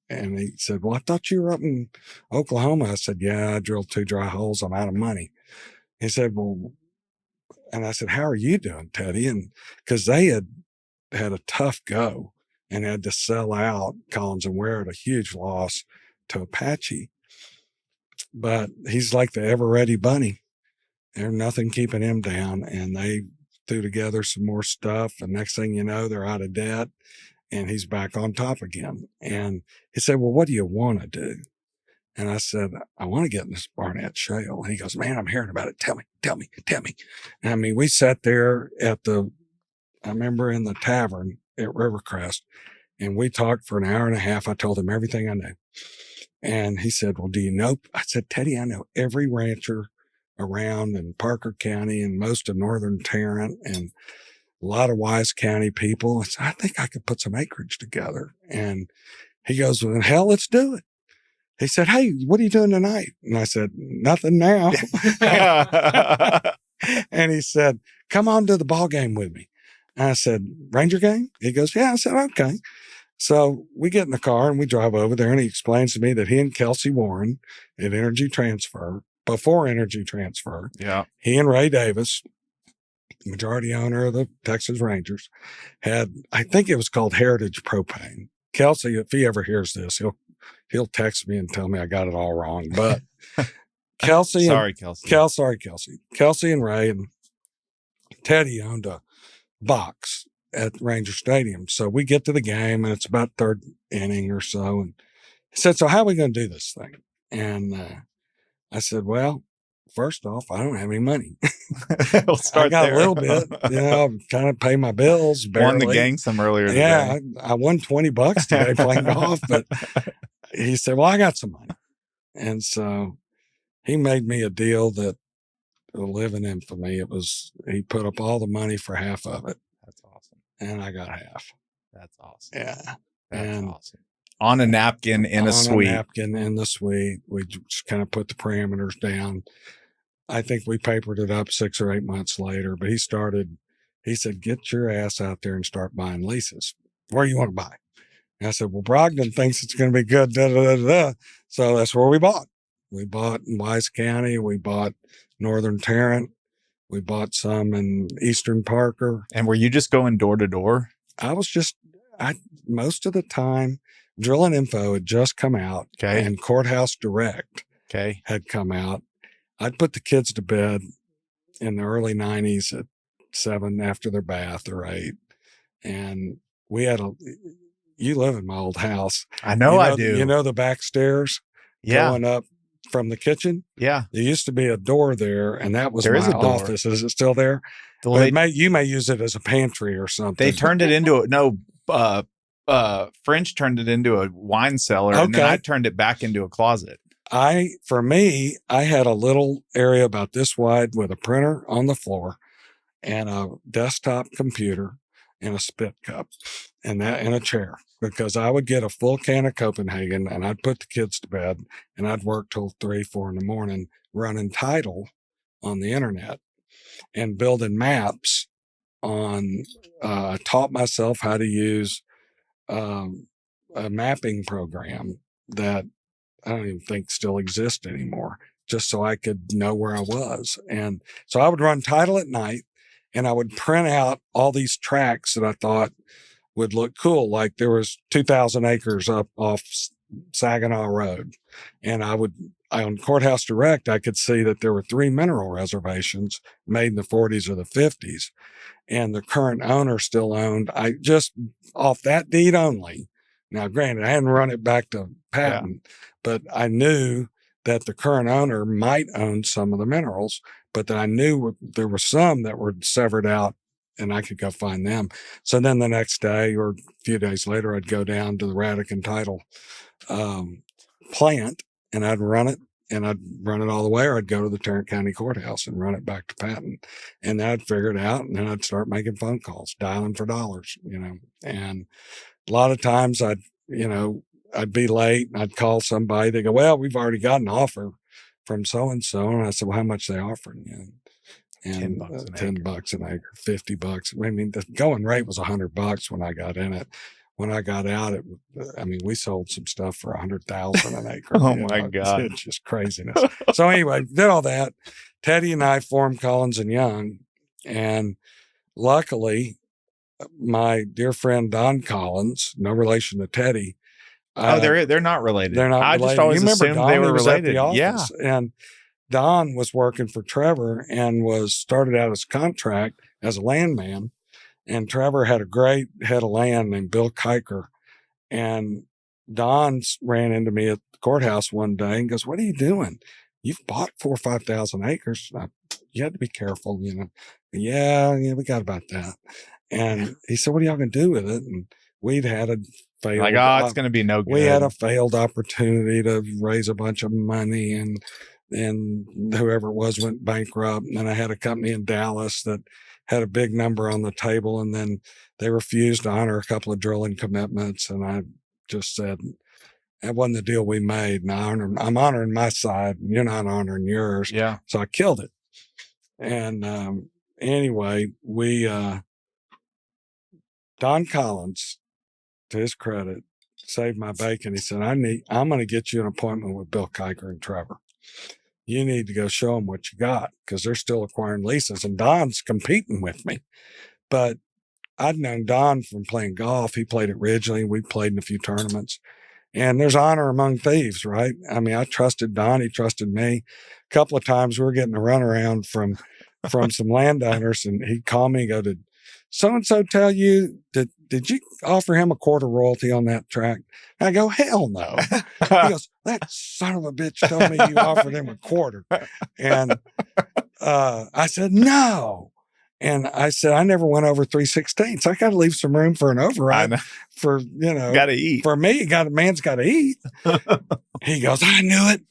And he said, well, I thought you were up in Oklahoma. I said, yeah, I drilled 2 dry holes. I'm out of money. He said, well, and I said, how are you doing, Teddy? And because they had a tough go and had to sell out Collins and Ware at a huge loss to Apache. But he's like the ever ready bunny. There's nothing keeping him down. And they threw together some more stuff. And next thing you know, they're out of debt and he's back on top again. And he said, well, what do you want to do? And I said, I want to get in this Barnett Shale. And he goes, man, I'm hearing about it. Tell me. And I mean, we sat there I remember in the tavern at Rivercrest, and we talked for an hour and a half. I told him everything I knew. And he said, well, do you know? I said, Teddy, I know every rancher around in Parker County and most of northern Tarrant and a lot of Wise County people. I said, I think I could put some acreage together. And he goes, well, hell, let's do it. He said, hey, what are you doing tonight? And I said, nothing now. And he said, come on to the ball game with me. And I said, Ranger game? He goes, yeah. I said, okay. So we get in the car and we drive over there, and he explains to me that he and Kelsey Warren at Energy Transfer, before Energy Transfer, he and Ray Davis, majority owner of the Texas Rangers, had, I think it was called Heritage Propane. Kelsey, if he ever hears this, he'll text me and tell me I got it all wrong. But Kelsey and Ray and Teddy owned a box at Ranger Stadium. So we get to the game, and it's about third inning or so. And he said, so how are we going to do this thing? And I said, well, first off, I don't have any money. We'll start I got there. a little bit, I'm trying to pay my bills. Barely. Won the gang some earlier today. Yeah, I won $20 today playing golf. But he said, well, I got some money. And so he made me a deal that will live in infamy. He put up all the money for half of it. That's awesome. And I got half. That's awesome. Yeah. That's awesome. On a napkin in a suite. On a napkin in the suite. We just kind of put the parameters down. I think we papered it up 6 or 8 months later, but he said, get your ass out there and start buying leases. Where you want to buy? And I said, well, Brogdon thinks it's going to be good. Da, da, da, da. So that's where we bought. We bought in Wise County. We bought Northern Tarrant. We bought some in Eastern Parker. And were you just going door to door? Most of the time, Drilling Info had just come out. Okay. And Courthouse Direct had come out. I'd put the kids to bed in the early 90s at 7 after their bath or 8. And we had you live in my old house. I know I do. You know the back stairs going up from the kitchen? Yeah. There used to be a door there, and that was my office. Is it still there? You may use it as a pantry or something. They turned it into French turned it into a wine cellar, and then I turned it back into a closet. I had a little area about this wide with a printer on the floor, and a desktop computer and a spit cup and a chair, because I would get a full can of Copenhagen and I'd put the kids to bed and I'd work till 3, 4 in the morning running Tidal on the internet and building maps on. I taught myself how to use a mapping program that I don't even think still exists anymore, just so I could know where I was. And so I would run Tidal at night and I would print out all these tracks that I thought would look cool. Like there was 2,000 acres up off Saginaw Road. And on Courthouse Direct, I could see that there were 3 mineral reservations made in the 40s or the 50s. And the current owner still owned. I just off that deed only. Now, granted, I hadn't run it back to patent, but I knew that the current owner might own some of the minerals, but that I knew there were some that were severed out and I could go find them. So then the next day or a few days later, I'd go down to the Radican Tidal plant and I'd run it. And I'd run it all the way, or I'd go to the Tarrant County Courthouse and run it back to patent. And then I'd figure it out, and then I'd start making phone calls, dialing for dollars, And a lot of times I'd be late and I'd call somebody. They go, well, we've already got an offer from so-and-so. And I said, well, how much they offering you? And $10 an acre, $50. I mean, the going rate was $100 when I got in it. When I got out, we sold some stuff for $100,000 an acre. Oh my God. It's just craziness. So anyway, did all that. Teddy and I formed Collins and Young. And luckily, my dear friend, Don Collins, no relation to Teddy. They're not related. They're not I related. just always assumed Don, they were related. Yeah. And Don was working for Trevor and started out his contract as a landman. And Trevor had a great head of land named Bill Kiker. And Don ran into me at the courthouse one day and goes, what are you doing? You've bought 4,000 or 5,000 acres. You had to be careful, Yeah, we got about that. And he said, what are y'all going to do with it? And we'd had a failed. It's going to be no good. We had a failed opportunity to raise a bunch of money and whoever it was went bankrupt. And then I had a company in Dallas that had a big number on the table, and then they refused to honor a couple of drilling commitments. And I just said, that wasn't the deal we made. And I'm honoring my side, and you're not honoring yours. Yeah. So I killed it. And anyway, Don Collins, to his credit, saved my bacon. He said, I'm going to get you an appointment with Bill Kiker and Trevor. You need to go show them what you got, because they're still acquiring leases. And Don's competing with me. But I'd known Don from playing golf. He played at Ridgely. We played in a few tournaments. And there's honor among thieves, right? I mean, I trusted Don. He trusted me. A couple of times we were getting a runaround from some landowners, and he'd call me and go, did so-and-so tell you, did you offer him a quarter royalty on that tract? I go, hell no. He goes, that son of a bitch told me you offered him a quarter. And I said, no. And I said, I never went over 3/16. So I got to leave some room for an override for, got to eat. For me, man's got to eat. He goes, I knew it.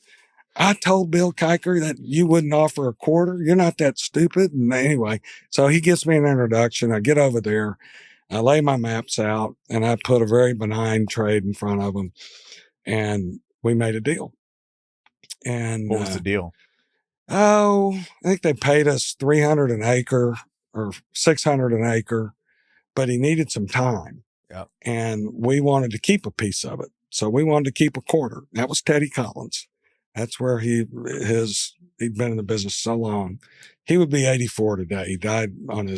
I told Bill Kiker that you wouldn't offer a quarter. You're not that stupid. And anyway, so he gives me an introduction. I get over there. I lay my maps out, and I put a very benign trade in front of them. And we made a deal. And what was the deal? I think they paid us $300 an acre or $600 an acre, but he needed some time. Yeah. And we wanted to keep a piece of it. So we wanted to keep a quarter. That was Teddy Collins. That's where he'd been in the business so long. He would be 84 today. He died on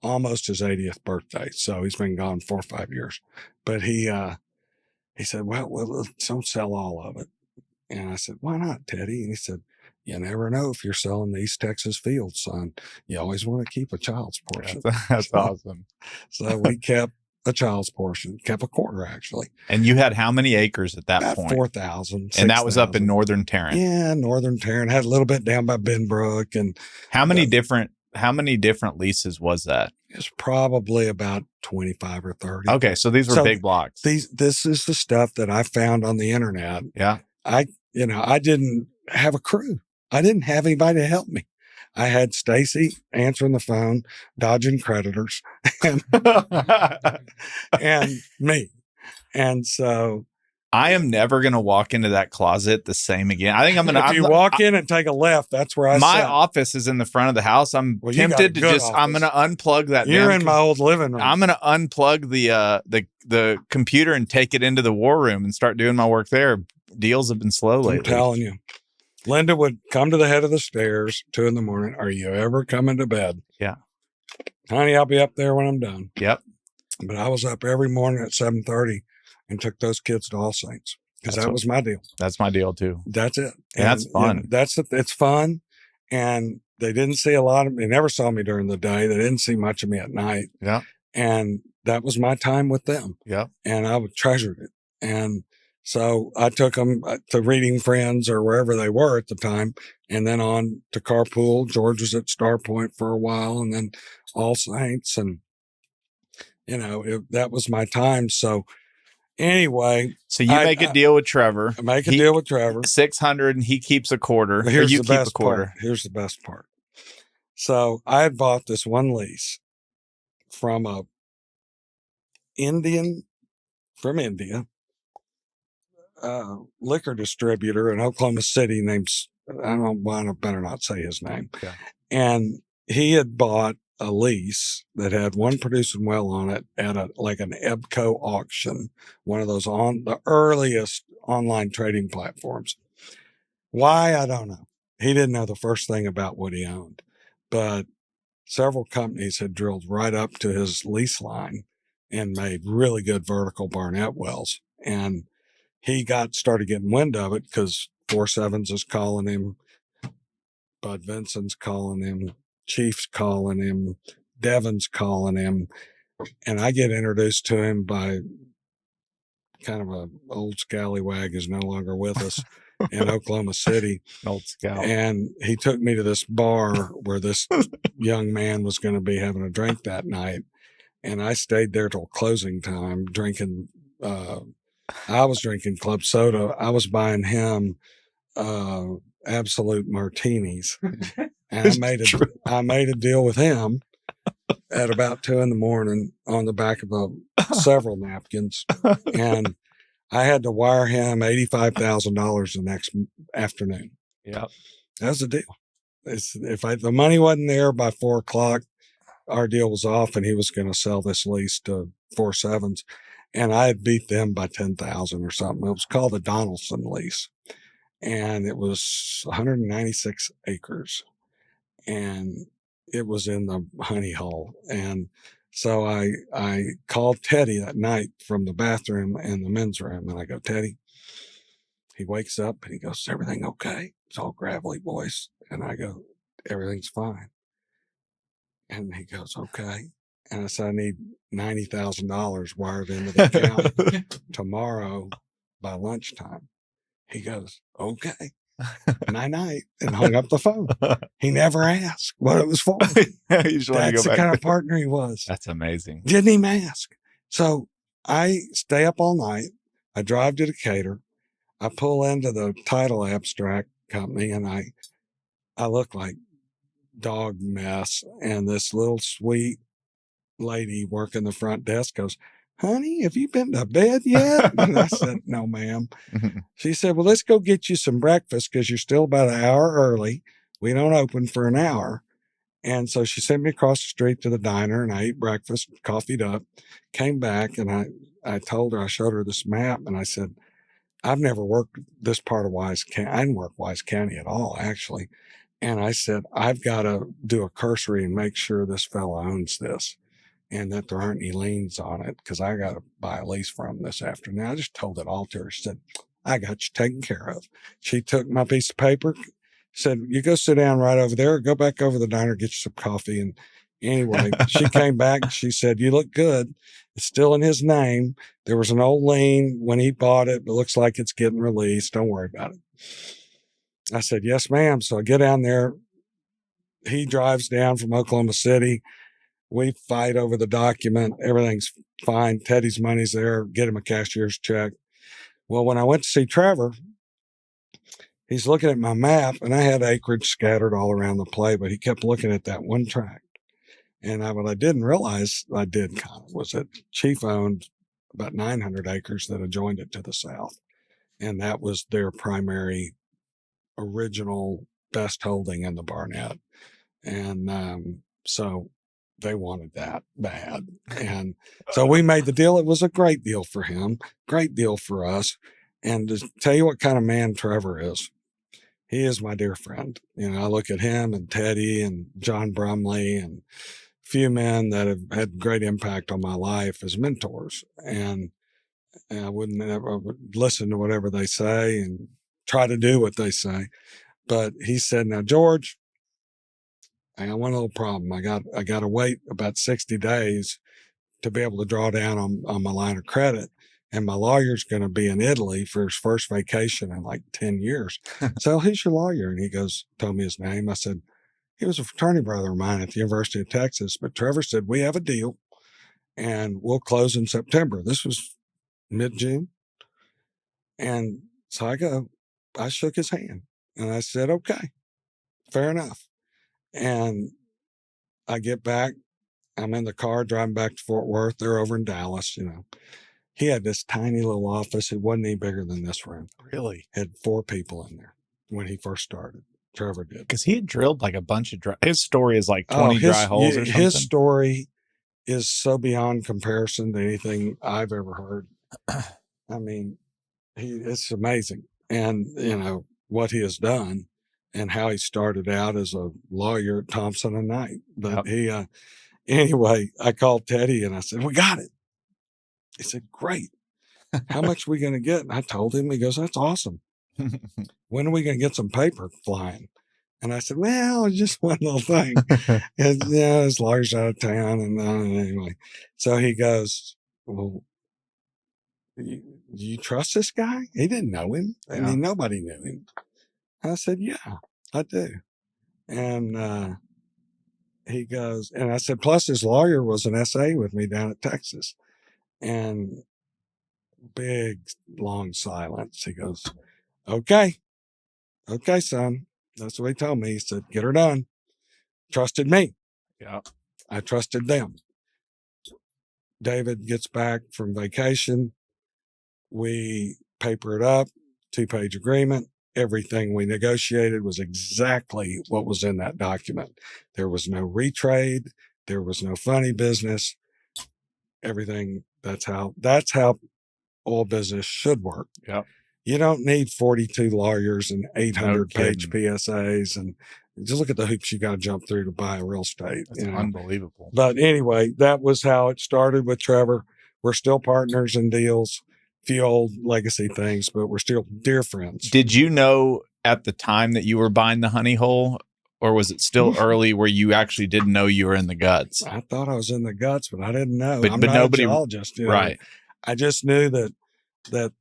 almost his 80th birthday. So he's been gone 4 or 5 years. But he said, well, don't sell all of it. And I said, why not, Teddy? And he said, you never know if you're selling the East Texas fields, son. You always want to keep a child's portion. That's awesome. So we kept a child's portion, kept a quarter actually. And you had how many acres at that About point? 4,000. And that was up in Northern Tarrant. Yeah, Northern Tarrant. Had a little bit down by Benbrook. And how many different leases was that? It's probably about 25 or 30. Okay, so these were big blocks. This is the stuff that I found on the internet. Yeah. I didn't have a crew. I didn't have anybody to help me. I had Stacy answering the phone, dodging creditors, and, and me. And so I am never going to walk into that closet the same again. I think I'm going to. if you walk in and take a left, that's where I My sat. office is in the front of the house. I'm tempted to just. I'm going to unplug that. You're in my old living room. I'm going to unplug the computer and take it into the war room and start doing my work there. Deals have been slow lately. I'm telling you. Linda would come to the head of the stairs, 2 a.m. Are you ever coming to bed? Yeah. Honey, I'll be up there when I'm done. Yep. But I was up every morning at 7:30 and took those kids to All Saints because that was my deal. That's my deal too. That's it. And that's fun. It's fun. And they didn't see a lot of me. They never saw me during the day. They didn't see much of me at night. Yeah. And that was my time with them. Yeah. And I treasured it. And so I took them to Reading Friends or wherever they were at the time, and then on to Carpool. George was at Star Point for a while, and then All Saints. And, that was my time. So anyway. So you make a deal with Trevor. I make a deal with Trevor. 600 and he keeps a quarter. Here's the best part. Here's the best part. So I had bought this one lease from a from India, liquor distributor in Oklahoma City named, I better not say his name. Yeah. And he had bought a lease that had one producing well on it at an EBCO auction, one of those on the earliest online trading platforms. Why? I don't know. He didn't know the first thing about what he owned, but several companies had drilled right up to his lease line and made really good vertical Barnett wells. And he started getting wind of it because 4-7s is calling him, Bud Vinson's calling him, Chief's calling him, Devon's calling him. And I get introduced to him by kind of an old scallywag who's no longer with us in Oklahoma City. Old scout. And he took me to this bar where this young man was going to be having a drink that night. And I stayed there till closing time drinking, I was drinking club soda. I was buying him absolute martinis. And I made a deal with him at about 2 a.m. on the back of several napkins. And I had to wire him $85,000 the next afternoon. Yeah. That was the deal. The money wasn't there by 4:00, our deal was off and he was going to sell this lease to 4-7s. And I had beat them by 10,000 or something. It was called the Donaldson lease. And it was 196 acres. And it was in the honey hole. And so I called Teddy that night from the bathroom in the men's room. And I go, Teddy. He wakes up and he goes, is everything okay? It's all gravelly voice. And I go, everything's fine. And he goes, okay. And I said, I need $90,000 wired into the account tomorrow by lunchtime. He goes, okay. Night, and hung up the phone. He never asked what it was for. That's the kind of partner he was. That's amazing. Didn't even ask. So I stay up all night. I drive to Decatur. I pull into the title abstract company and I look like dog mess. And this little sweet lady working the front desk goes, honey, have you been to bed yet? And I said, no, ma'am. She said, well, let's go get you some breakfast because you're still about an hour early. We don't open for an hour. And so she sent me across the street to the diner and I ate breakfast, coffeeed up, came back and I told her, I showed her this map and I said, I've never worked this part of Wise County. I didn't work Wise County at all, actually. And I said, I've got to do a cursory and make sure this fella owns this and that there aren't any liens on it because I got to buy a lease from him this afternoon. I just told it all to her. She said, I got you taken care of. She took my piece of paper, said, you go sit down right over there, go back over the diner, get you some coffee. And anyway, she came back and she said, you look good. It's still in his name. There was an old lien when he bought it, but it looks like it's getting released. Don't worry about it. I said, yes, ma'am. So I get down there. He drives down from Oklahoma City. We fight over the document. Everything's fine. Teddy's money's there. Get him a cashier's check. Well, when I went to see Trevor, he's looking at my map, and I had acreage scattered all around the play, but he kept looking at that one tract. And what I didn't realize I did kind of was that Chief owned about 900 acres that adjoined it to the south. And that was their primary original best holding in the Barnett. And so they wanted that bad. And so we made the deal. It was a great deal for him, great deal for us. And to tell you what kind of man Trevor is, he is my dear friend. I look at him and Teddy and John Brumley and few men that have had great impact on my life as mentors. And I would listen to whatever they say and try to do what they say. But he said, "Now, George, I got one little problem. I got to wait about 60 days to be able to draw down on my line of credit. And my lawyer's going to be in Italy for his first vacation in like 10 years. So who's your lawyer?" And he told me his name. I said, "He was a fraternity brother of mine at the University of Texas." But Trevor said, "We have a deal and we'll close in September." This was mid-June. And so I shook his hand and I said, "Okay, fair enough." And I get back, I'm in the car driving back to Fort Worth. They're over in Dallas. He had this tiny little office. It wasn't any bigger than this room. Really? Had 4 people in there when he first started. Trevor did. Because he had drilled like a bunch of his story is like 20 dry holes or something. His story is so beyond comparison to anything I've ever heard. I mean, it's amazing. And, what he has done and how he started out as a lawyer at Thompson and Knight. But anyway, I called Teddy and I said, "We got it." He said, "Great. How much are we going to get?" And I told him. He goes, "That's awesome. When are we going to get some paper flying?" And I said, "Well, just one little thing." And his lawyer's out of town. And anyway, so he goes, "Well, you trust this guy?" He didn't know him. I mean, nobody knew him. I said, "Yeah, I do." And he goes, and I said, plus his lawyer was an SA with me down at Texas. And big, long silence. He goes, Okay, son. That's what he told me. He said, "Get her done." Trusted me. Yeah. I trusted them. David gets back from vacation. We paper it up, 2-page agreement. Everything we negotiated was exactly what was in that document. There was no retrade. There was no funny business. Everything. That's how oil business should work. Yeah. You don't need 42 lawyers and 800-page PSAs, and just look at the hoops you got to jump through to buy real estate. That's unbelievable. But anyway, that was how it started with Trevor. We're still partners in deals, few old legacy things, but we're still dear friends. Did you know at the time that you were buying the honey hole, or was it still early where you actually didn't know you were in the guts? I thought I was in the guts, but I didn't know. But I'm not nobody, a geologist. Right. I just knew that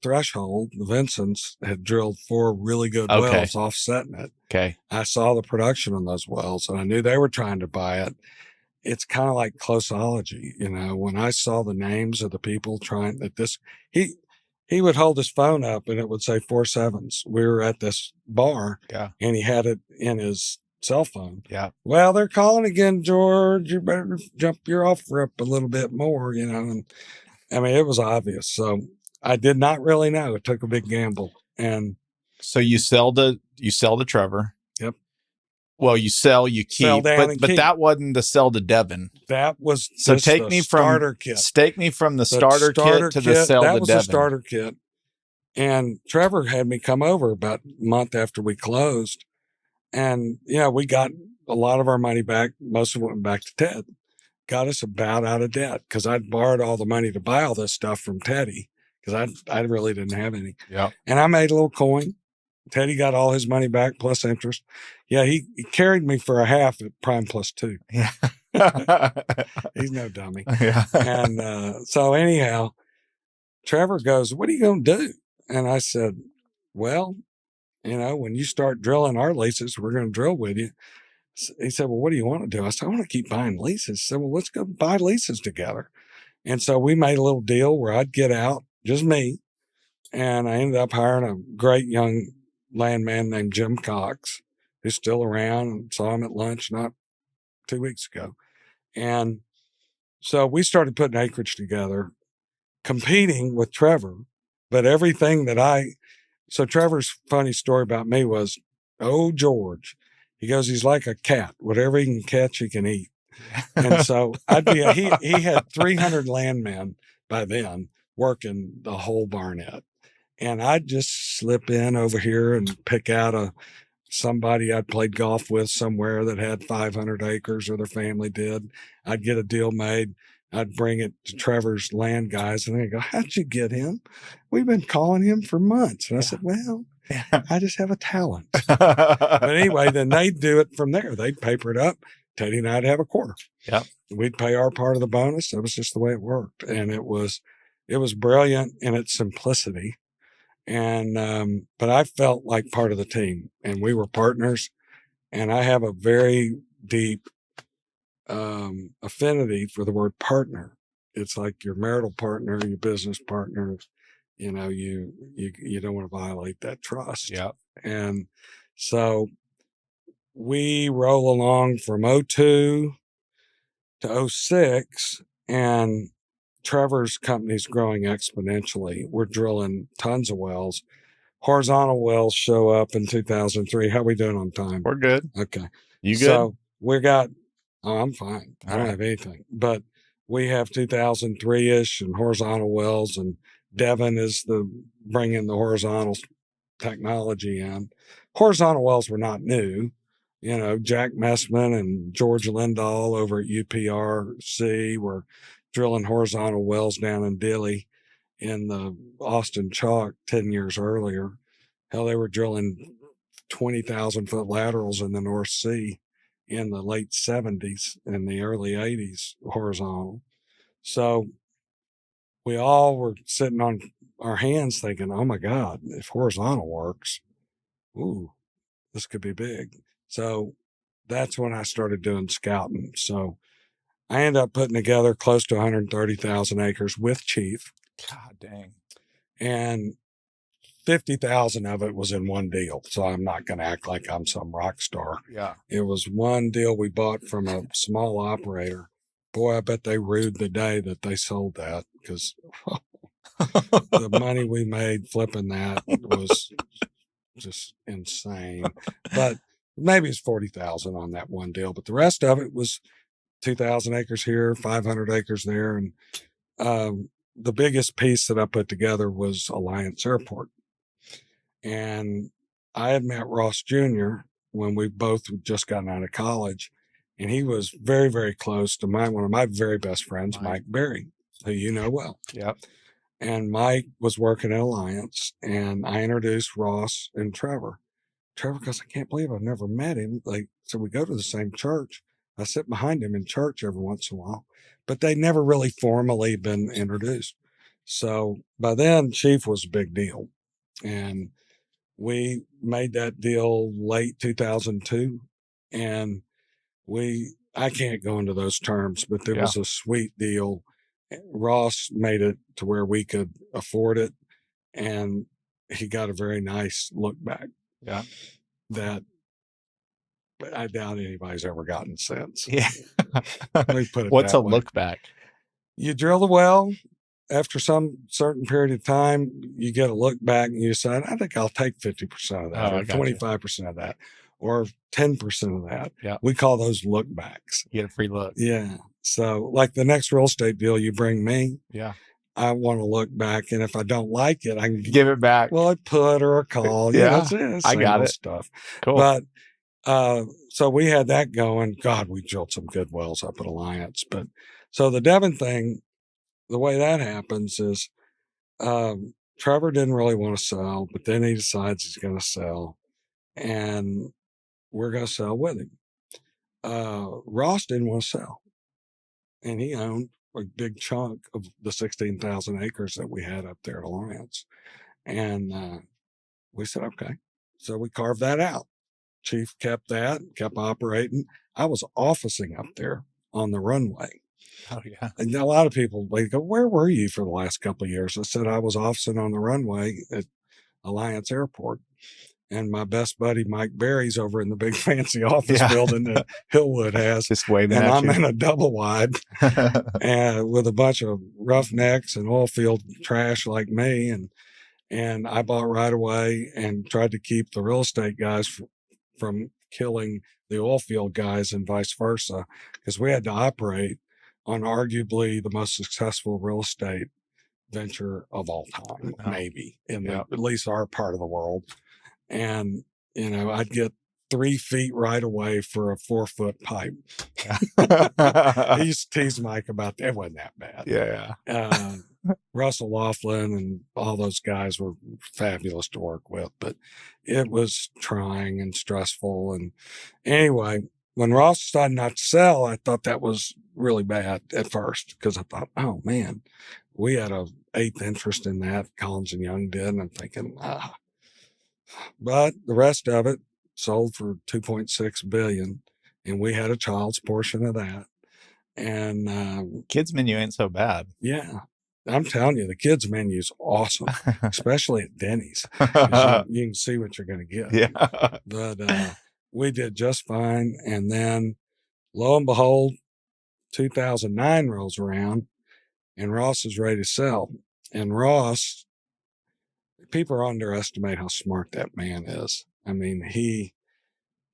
threshold, the Vincents, had drilled 4 really good wells offsetting it. Okay. I saw the production on those wells, and I knew they were trying to buy it. It's kind of like closeology, when I saw the names of the people trying at this, he would hold his phone up and it would say 4 7s. We were at this bar and he had it in his cell phone. Yeah. "Well, they're calling again, George. You better jump your offer up a little bit more, and I mean, it was obvious. So I did not really know. It took a big gamble. And so you sell to Trevor. Yep. Well, you keep, sell down but that wasn't the sell to Devin. That was so take me starter kit. Take me from the starter kit to the sell to Devin. That was the starter kit. And Trevor had me come over about a month after we closed. And, we got a lot of our money back. Most of it went back to Ted. Got us about out of debt because I'd borrowed all the money to buy all this stuff from Teddy because I really didn't have any. Yeah. And I made a little coin. Teddy got all his money back plus interest. Yeah, he carried me for a half at prime plus 2. Yeah. He's no dummy. Yeah. And so anyhow, Trevor goes, "What are you going to do?" And I said, "Well, when you start drilling our leases, we're going to drill with you." He said, "Well, what do you want to do?" I said, "I want to keep buying leases." He said, "Well, let's go buy leases together." And so we made a little deal where I'd get out, just me. And I ended up hiring a great young landman named Jim Cox, who's still around. Saw him at lunch not 2 weeks ago. And so we started putting acreage together, competing with Trevor. But everything so Trevor's funny story about me was, oh, George, he goes, he's like a cat. Whatever he can catch, he can eat. And so he had 300 landmen by then working the whole Barnett. And I'd just slip in over here and pick out somebody I'd played golf with somewhere that had 500 acres, or their family did. I'd get a deal made. I'd bring it to Trevor's land guys, and they go, how'd you get him? We've been calling him for months. And I said, well, I just have a talent. But anyway, then they'd do it from there. They'd paper it up. Teddy and I'd have a quarter. Yep. We'd pay our part of the bonus. That was just the way it worked. And it was brilliant in its simplicity. And, but I felt like part of the team, and we were partners. And I have a very deep, affinity for the word partner. It's like your marital partner, your business partner. You know, you don't want to violate that trust. Yeah. And so we roll along from 02 to 06, and Trevor's company's growing exponentially. We're drilling tons of wells. Horizontal wells show up in 2003. How are we doing on time? We're good. Okay. You good? So I'm fine. I don't have anything. But we have 2003-ish and horizontal wells, and Devon is bringing the horizontal technology in. Horizontal wells were not new. You know, Jack Messman and George Lindahl over at UPRC were drilling horizontal wells down in Dilley in the Austin Chalk 10 years earlier. Hell, they were drilling 20,000-foot laterals in the North Sea in the late 70s and the early 80s horizontal. So we all were sitting on our hands thinking, oh my God, if horizontal works, ooh, this could be big. So that's when I started doing scouting. So I ended up putting together close to 130,000 acres with Chief. God dang. And 50,000 of it was in one deal. So I'm not going to act like I'm some rock star. Yeah. It was one deal we bought from a small operator. Boy, I bet they rued the day that they sold that, because the money we made flipping that was just insane. But maybe it's 40,000 on that one deal. But the rest of it was 2,000 acres here, 500 acres there. And the biggest piece that I put together was Alliance Airport. And I had met Ross Jr. when we both just gotten out of college, and he was very, very close to one of my very best friends, Mike Berry, who you know well. Yep. And Mike was working at Alliance, and I introduced Ross and Trevor. Trevor goes, I can't believe I've never met him. So we go to the same church. I sit behind him in church every once in a while, but they'd never really formally been introduced. So by then, Chief was a big deal. And we made that deal late 2002. And I can't go into those terms, but there was a sweet deal. Ross made it to where we could afford it, and he got a very nice look back. Yeah. That I doubt anybody's ever gotten since. Yeah. Let me put it What's that a way. look back? You drill the well. After some certain period of time, you get a look back and you decide, I think I'll take 50% of that, or 25% of that, or 10% of that. Yeah. We call those look backs. You get a free look. Yeah. So like the next real estate deal you bring me, yeah, I want to look back. And if I don't like it, I can give it back. Well, a put or a call. Yeah, it's I got it. Stuff. Cool. But so we had that going. God, we drilled some good wells up at Alliance. But so the Devon thing, the way that happens is Trevor didn't really want to sell, but then he decides he's going to sell, and we're going to sell with him. Ross didn't want to sell, and he owned a big chunk of the 16,000 acres that we had up there at Alliance. And we said, okay. So we carved that out. Chief kept that, kept operating. I was officing up there on the runway. Oh, yeah. And a lot of people, they go, where were you for the last couple of years? I said, I was officing on the runway at Alliance Airport. and my best buddy Mike Berry's over in the big fancy office Yeah. building that Hillwood has, Just waving and at I'm you. in a double wide and with a bunch of roughnecks and oil field trash like me, and I bought right away and tried to keep the real estate guys from killing the oil field guys and vice versa, because we had to operate on arguably the most successful real estate venture of all time, maybe in at least our part of the world. And, I'd get 3 feet right away for a 4-foot pipe. He used to tease Mike about that. It wasn't that bad. Yeah. Russell Laughlin and all those guys were fabulous to work with, but it was trying and stressful. And anyway, when Ross decided not to sell, I thought that was really bad at first, because I thought, oh man, we had a 1/8 interest in that. Collins and Young did. And I'm thinking, but the rest of it sold for $2.6 billion, and we had a child's portion of that. And kids menu ain't so bad. Yeah, I'm telling you, the kids menu is awesome, especially at Denny's. You can see what you're going to get. Yeah. But we did just fine. And then lo and behold, 2009 rolls around and Ross is ready to sell. And Ross, people underestimate how smart that man is. I mean, he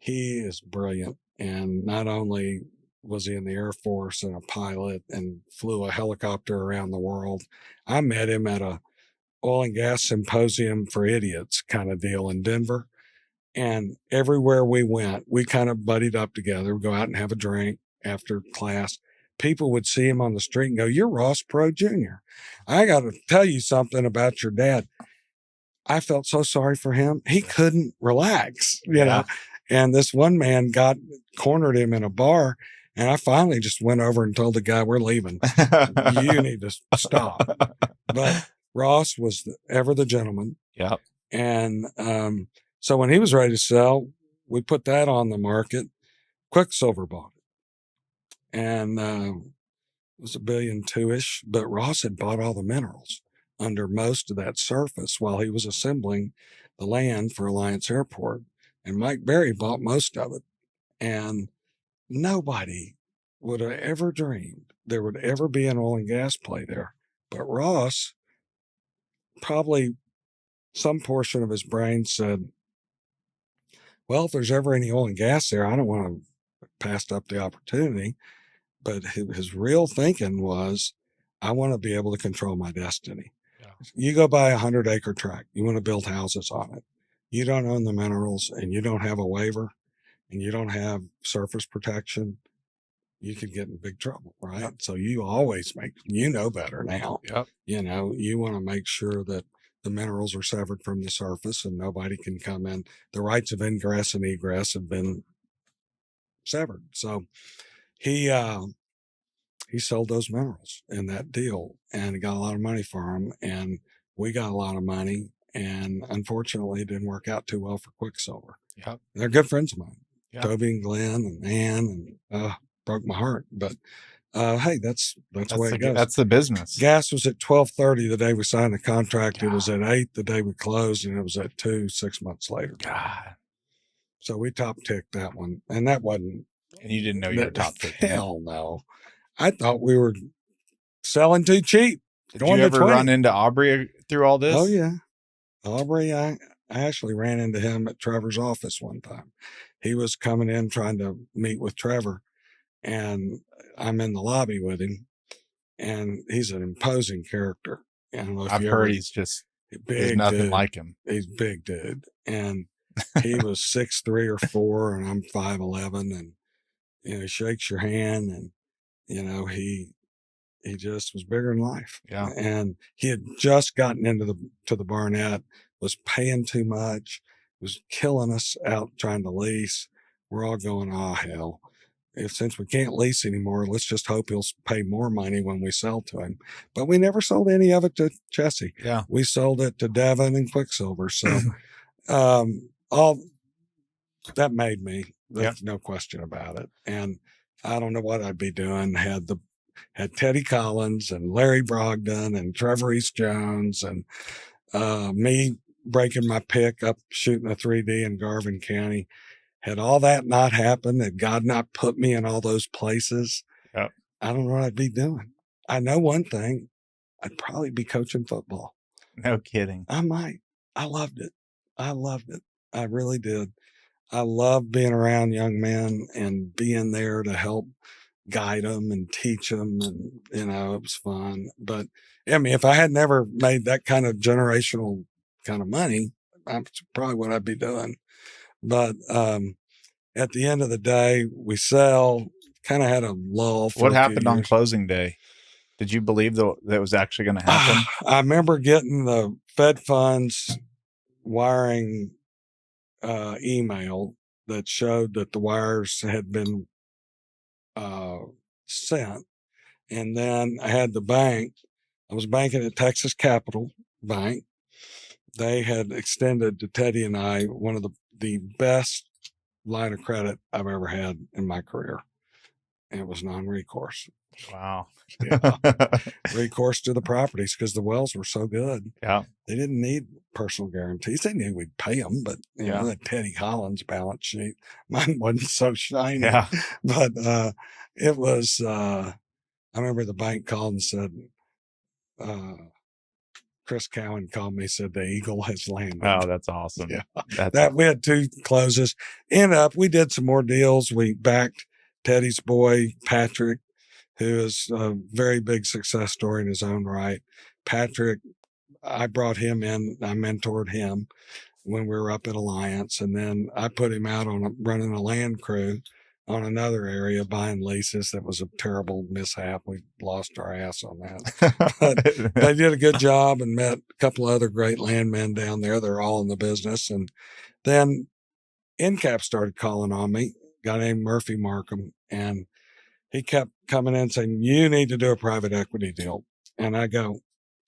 is brilliant. And not only was he in the Air Force and a pilot and flew a helicopter around the world, I met him at a oil and gas symposium for idiots kind of deal in Denver. And everywhere we went, we kind of buddied up together. We'd go out and have a drink after class. People would see him on the street and go, "You're Ross Pro Jr. I got to tell you something about your dad." I felt so sorry for him. He couldn't relax, you know. And this one man cornered him in a bar. And I finally just went over and told the guy, "We're leaving. You need to stop." But Ross was ever the gentleman. Yep. And so when he was ready to sell, we put that on the market. Quicksilver bought it. And it was $1.2 billion-ish. But Ross had bought all the minerals under most of that surface while he was assembling the land for Alliance Airport. And Mike Berry bought most of it. And nobody would have ever dreamed there would ever be an oil and gas play there. But Ross, probably some portion of his brain said, well, if there's ever any oil and gas there, I don't want to pass up the opportunity. But his real thinking was, I want to be able to control my destiny. Yeah. You go buy a 100-acre tract. You want to build houses on it. You don't own the minerals and you don't have a waiver and you don't have surface protection. You could get in big trouble, right? Yep. So you always know better now. Yep. You want to make sure that the minerals are severed from the surface and nobody can come in. The rights of ingress and egress have been severed. So he sold those minerals in that deal and he got a lot of money for them. And we got a lot of money. And unfortunately, it didn't work out too well for Quicksilver. Yep. They're good friends of mine. Yep. Toby and Glenn and Ann, and broke my heart. But hey, that's the way it goes. That's the business. Gas was at 12:30 the day we signed the contract. God. It was at 8 the day we closed, and it was at 2 6 months later. God. So we top ticked that one, and that wasn't. And you didn't know you were top ticking. Hell no. I thought we were selling too cheap. Did you ever run into Aubrey through all this? Oh yeah, Aubrey. I actually ran into him at Trevor's office one time. He was coming in trying to meet with Trevor. And I'm in the lobby with him, and he's an imposing character. I don't know if I've heard he's just big. There's nothing dude. Like him. He's a big dude, and he was 6'3" or 4, and I'm 5'11", and he shakes your hand, and he just was bigger than life. Yeah, and he had just gotten into the Barnett, was paying too much, was killing us out trying to lease. We're all going, oh hell. Since we can't lease anymore, let's just hope he'll pay more money when we sell to him. But we never sold any of it to Chessie. Yeah. We sold it to Devin and Quicksilver. So all that made me. There's no question about it. And I don't know what I'd be doing. Had Teddy Collins and Larry Brogdon and Trevor East Jones and me breaking my pick up shooting a 3D in Garvin County. Had all that not happened, had God not put me in all those places, Yep. I don't know what I'd be doing. I know one thing, I'd probably be coaching football. No kidding. I might. I loved it. I loved it. I really did. I love being around young men and being there to help guide them and teach them. And, you know, it was fun. But I mean, if I had never made that kind of generational kind of money, that's probably what I'd be doing. But at the end of the day, we sell, kind of had a lull for What a few happened on years. closing day? Did you believe that was actually going to happen? I remember getting the Fed funds wiring email that showed that the wires had been sent. And then I had the bank. I was banking at Texas Capital Bank. They had extended to Teddy and I one of the best line of credit I've ever had in my career. And it was non-recourse. Wow. Yeah. Recourse to the properties because the wells were so good. Yeah. They didn't need personal guarantees. They knew we'd pay them, but you know, that Teddy Collins balance sheet, mine wasn't so shiny. Yeah. But it was, I remember the bank called and said, Chris Cowan called me, said the Eagle has landed. Oh, that's awesome. Yeah. That's that we had 2 closes. Ended up, we did some more deals. We backed Teddy's boy, Patrick, who is a very big success story in his own right. Patrick, I brought him in. I mentored him when we were up at Alliance. And then I put him out on running a land crew on another area, buying leases. That was a terrible mishap. We lost our ass on that. But they did a good job and met a couple other great landmen down there. They're all in the business. And then NCAP started calling on me, a guy named Murphy Markham. And he kept coming in saying, you need to do a private equity deal. And I go,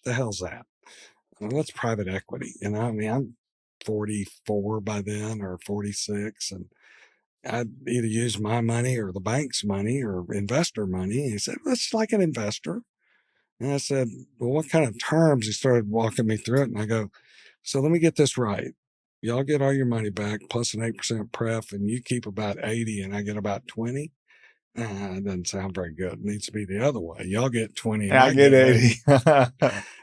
the hell's that? What's private equity? You know, I mean, I'm 44 by then or 46, and I'd either use my money or the bank's money or investor money. He said, well, it's like an investor. And I said, well, what kind of terms? He started walking me through it. And I go, so let me get this right. Y'all get all your money back plus an 8% pref, and you keep about 80 and I get about 20. It doesn't sound very good. It needs to be the other way. Y'all get 20 and I get 80.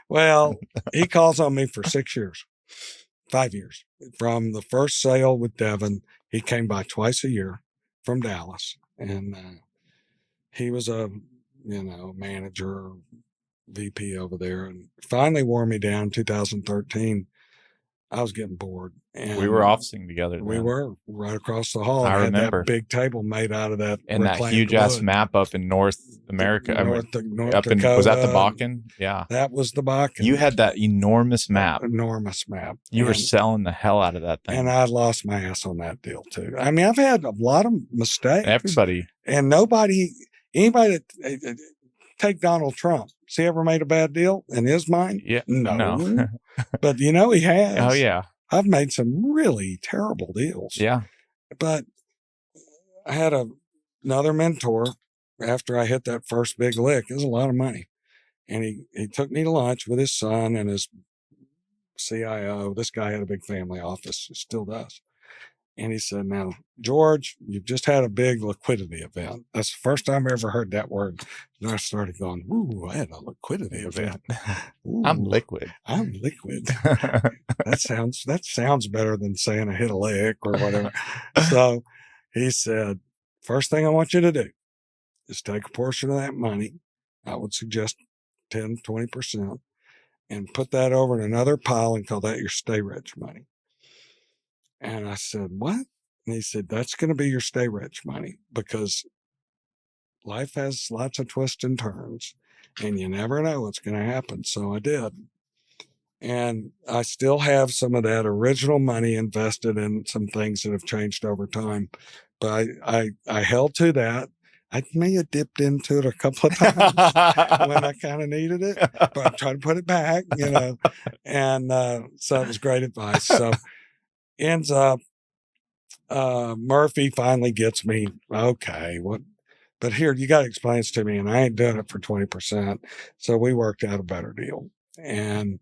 Well, he calls on me for 6 years, 5 years. From the first sale with Devin, he came by twice a year from Dallas. And he was a, manager, VP over there. And finally wore me down in 2013. I was getting bored. And we were officing together. We were right across the hall. I remember that big table made out of that and that huge ass map up in North America. North up in Dakota. Was that the Bakken? Yeah, that was the Bakken. You had that enormous map. You were selling the hell out of that thing, and I lost my ass on that deal too. I mean, I've had a lot of mistakes. Everybody and anybody that take Donald Trump. Has he ever made a bad deal in his mind? Yeah, no. But he has. Oh yeah. I've made some really terrible deals. Yeah. But I had another mentor after I hit that first big lick. It was a lot of money. And he took me to lunch with his son and his CIO. This guy had a big family office, still does. And he said, now, George, you've just had a big liquidity event. That's the first time I ever heard that word. And I started going, ooh, I had a liquidity event. Ooh, I'm liquid. That sounds better than saying I hit a lick or whatever. So he said, first thing I want you to do is take a portion of that money. I would suggest 10, 20%, and put that over in another pile and call that your stay rich money. And I said, what? And he said, that's going to be your stay rich money because life has lots of twists and turns and you never know what's going to happen. So I did. And I still have some of that original money invested in some things that have changed over time. But I held to that. I may have dipped into it a couple of times when I kind of needed it, but I tried to put it back, And so it was great advice. So ends up, Murphy finally gets me, okay, what? But here, you got to explain this to me, and I ain't doing it for 20%. So we worked out a better deal. And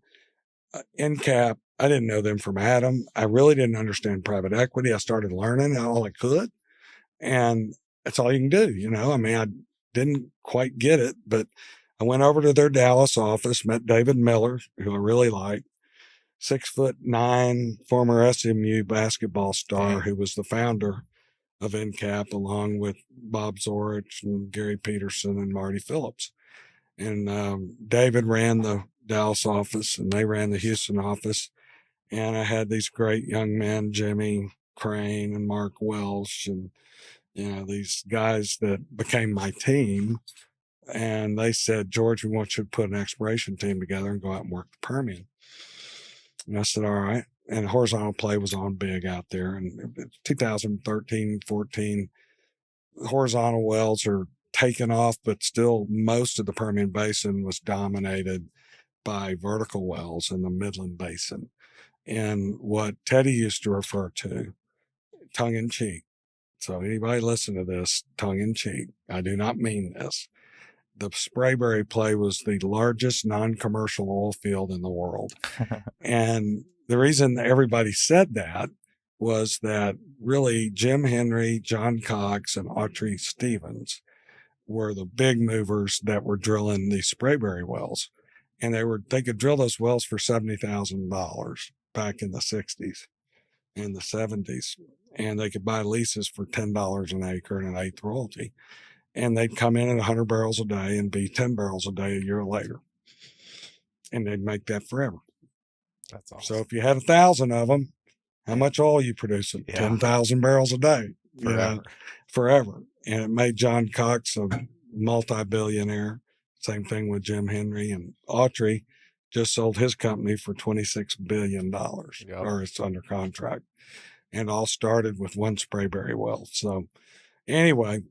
NCAP, I didn't know them from Adam. I really didn't understand private equity. I started learning all I could, and that's all you can do. I mean, I didn't quite get it, but I went over to their Dallas office, met David Miller, who I really liked, 6'9", former SMU basketball star, who was the founder of NCAP, along with Bob Zorich and Gary Peterson and Marty Phillips. And David ran the Dallas office, and they ran the Houston office. And I had these great young men, Jimmy Crane and Mark Welsh, and these guys that became my team. And they said, George, we want you to put an exploration team together and go out and work the Permian. And I said, all right. And horizontal play was on big out there. And 2013, 14, horizontal wells are taken off, but still most of the Permian Basin was dominated by vertical wells in the Midland Basin. And what Teddy used to refer to, tongue in cheek. So anybody listen to this, tongue in cheek, I do not mean this. The Sprayberry play was the largest non-commercial oil field in the world. And the reason everybody said that was that really Jim Henry, John Cox, and Autry Stevens were the big movers that were drilling these Sprayberry wells. And they could drill those wells for $70,000 back in the 60s and the 70s. And they could buy leases for $10 an acre and an eighth royalty. And they'd come in at 100 barrels a day and be 10 barrels a day a year later. And they'd make that forever. That's awesome. So if you had 1,000 of them, how much oil you producing? 10,000 barrels a day. Forever. And it made John Cox a multi-billionaire. Same thing with Jim Henry. And Autry just sold his company for $26 billion, or it's under contract. And all started with one Sprayberry well. So anyway,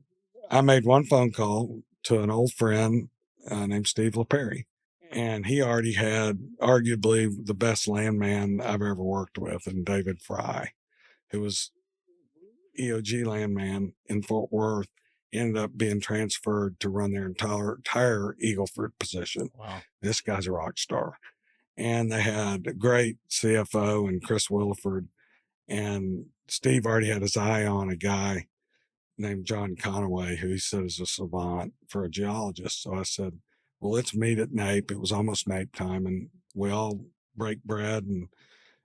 I made one phone call to an old friend named Steve LaPerry. And he already had arguably the best landman I've ever worked with, and David Fry, who was EOG landman in Fort Worth, ended up being transferred to run their entire Eagle Ford position. Wow. This guy's a rock star. And they had a great CFO and Chris Williford. And Steve already had his eye on a guy named John Conaway, who he said is a savant for a geologist. So I said, well, let's meet at NAPE. It was almost NAPE time, and we all break bread and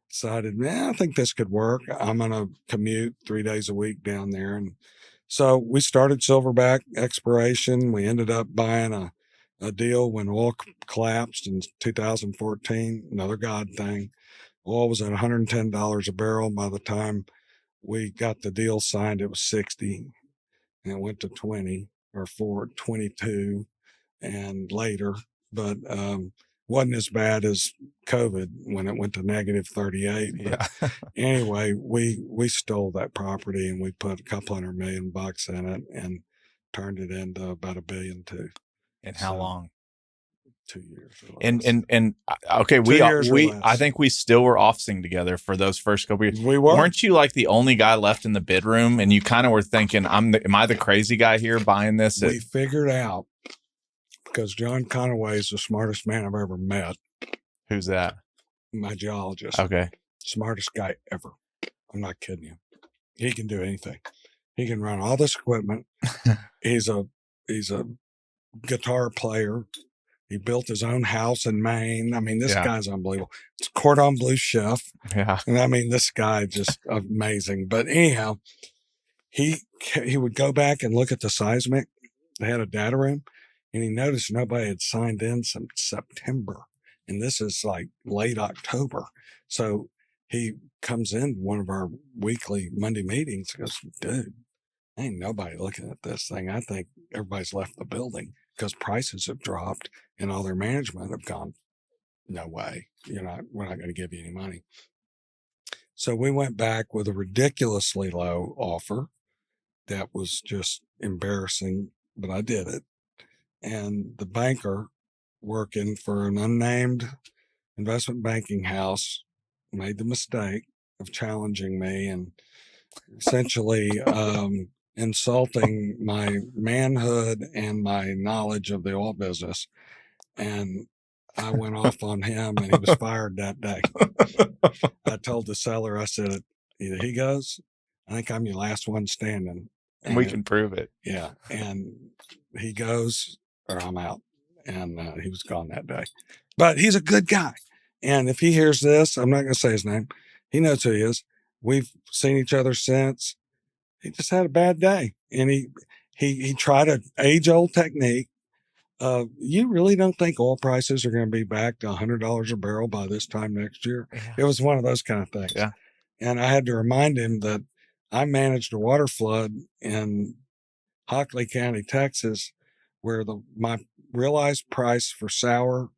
decided, I think this could work. I'm going to commute 3 days a week down there. And so we started Silverback exploration. We ended up buying a deal when oil collapsed in 2014, another God thing. Oil was at $110 a barrel. By the time we got the deal signed, it was 60, and it went to 20 or 22 and later, but wasn't as bad as COVID when it went to negative 38. But anyway, we stole that property and we put a couple $100 million in it and turned it into about $1.2 billion. And how long? 2 years. And okay, I think we still were officing together for those first couple years. We were. Weren't you like the only guy left in the bid room? And you kind of were thinking, am I the crazy guy here buying this? We figured out, because John Conaway is the smartest man I've ever met. Who's that? My geologist. Okay. Smartest guy ever. I'm not kidding you. He can do anything. He can run all this equipment. He's a guitar player. He built his own house in Maine. I mean, this guy's unbelievable. It's cordon bleu chef. Yeah. And I mean, this guy just amazing. But anyhow, he would go back and look at the seismic. They had a data room, and he noticed nobody had signed in since September. And this is like late October. So he comes in one of our weekly Monday meetings and goes, dude, ain't nobody looking at this thing. I think everybody's left the building because prices have dropped and all their management have gone, no way, we're not going to give you any money. So we went back with a ridiculously low offer that was just embarrassing, but I did it. And the banker working for an unnamed investment banking house made the mistake of challenging me and essentially insulting my manhood and my knowledge of the oil business. And I went off on him, and he was fired that day. I told the seller, I said, either he goes, I think I'm your last one standing. And we can prove it. Yeah. And he goes, or I'm out. And he was gone that day. But he's a good guy. And if he hears this, I'm not going to say his name. He knows who he is. We've seen each other since. He just had a bad day. And he tried an age-old technique. You really don't think oil prices are going to be back to $100 a barrel by this time next year? Yeah. It was one of those kind of things. Yeah. And I had to remind him that I managed a water flood in Hockley County, Texas, where my realized price for sour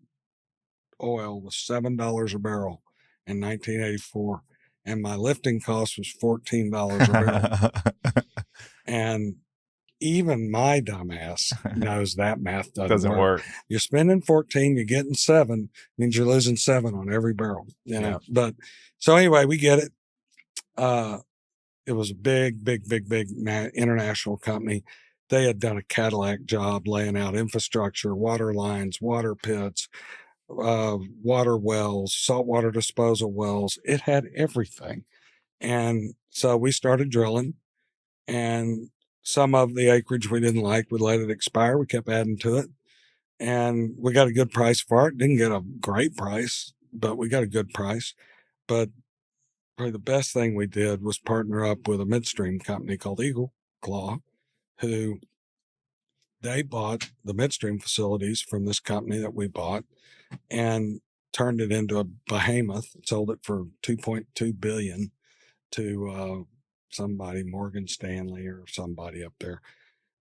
oil was $7 a barrel in 1984, and my lifting cost was $14 a barrel. And even my dumbass knows that math doesn't work. You're spending 14, you're getting 7, means you're losing 7 on every barrel. You know? Yeah. But so anyway, we get it. It was a big international company. They had done a Cadillac job laying out infrastructure, water lines, water pits, water wells, saltwater disposal wells. It had everything. And so we started drilling, and some of the acreage we didn't like, we let it expire. We kept adding to it, and we got a good price for it. Didn't get a great price, but we got a good price. But probably the best thing we did was partner up with a midstream company called Eagle Claw, who they bought the midstream facilities from this company that we bought and turned it into a behemoth, sold it for $2.2 billion to somebody, Morgan Stanley or somebody up there.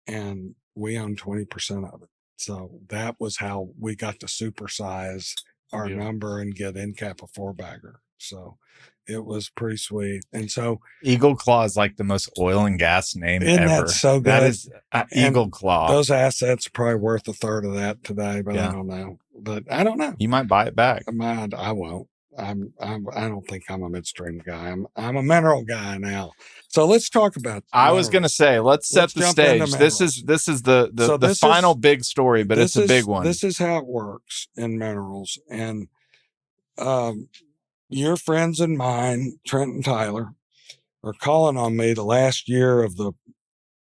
And we own 20% of it. So that was how we got to supersize our number and get NCAP a 4-bagger. So it was pretty sweet. And so Eagle Claw is like the most oil and gas name isn't ever. That so good? That is Eagle Claw. Those assets are probably worth a third of that today, but I don't know. But I don't know. You might buy it back. I won't. I don't think I'm a midstream guy. I'm a mineral guy now. So let's talk about. I was going to say, let's set the stage. This is the final big story, but it's a big one. This is how it works in minerals, and your friends and mine, Trent and Tyler, are calling on me the last year of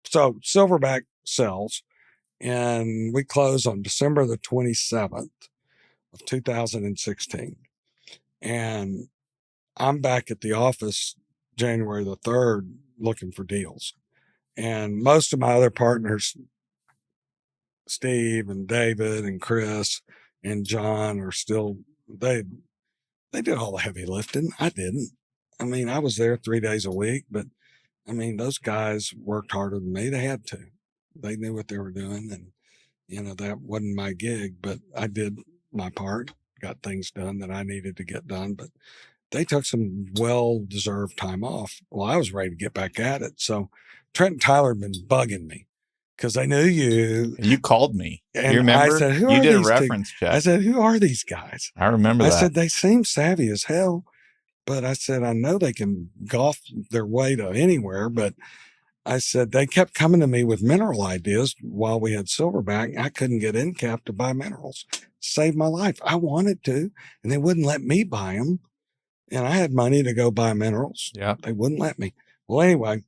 Silverback sells, and we close on December the 27th of 2016. And I'm back at the office January the 3rd looking for deals. And most of my other partners, Steve and David and Chris and John, are still, they did all the heavy lifting. I didn't. I mean, I was there 3 days a week, but I mean, those guys worked harder than me. They had to. They knew what they were doing. And, that wasn't my gig, but I did my part, got things done that I needed to get done. But they took some well-deserved time off. Well, I was ready to get back at it. So Trent and Tyler had been bugging me because they knew you. You called me. And you remember? I said, you did a reference check. I said, who are these guys? I remember that. I said, they seem savvy as hell. But I said, I know they can golf their way to anywhere. But I said, they kept coming to me with mineral ideas while we had Silverback. I couldn't get NCAP to buy minerals. Saved my life. I wanted to, and they wouldn't let me buy them. And I had money to go buy minerals. Yeah. They wouldn't let me. Well, anyway,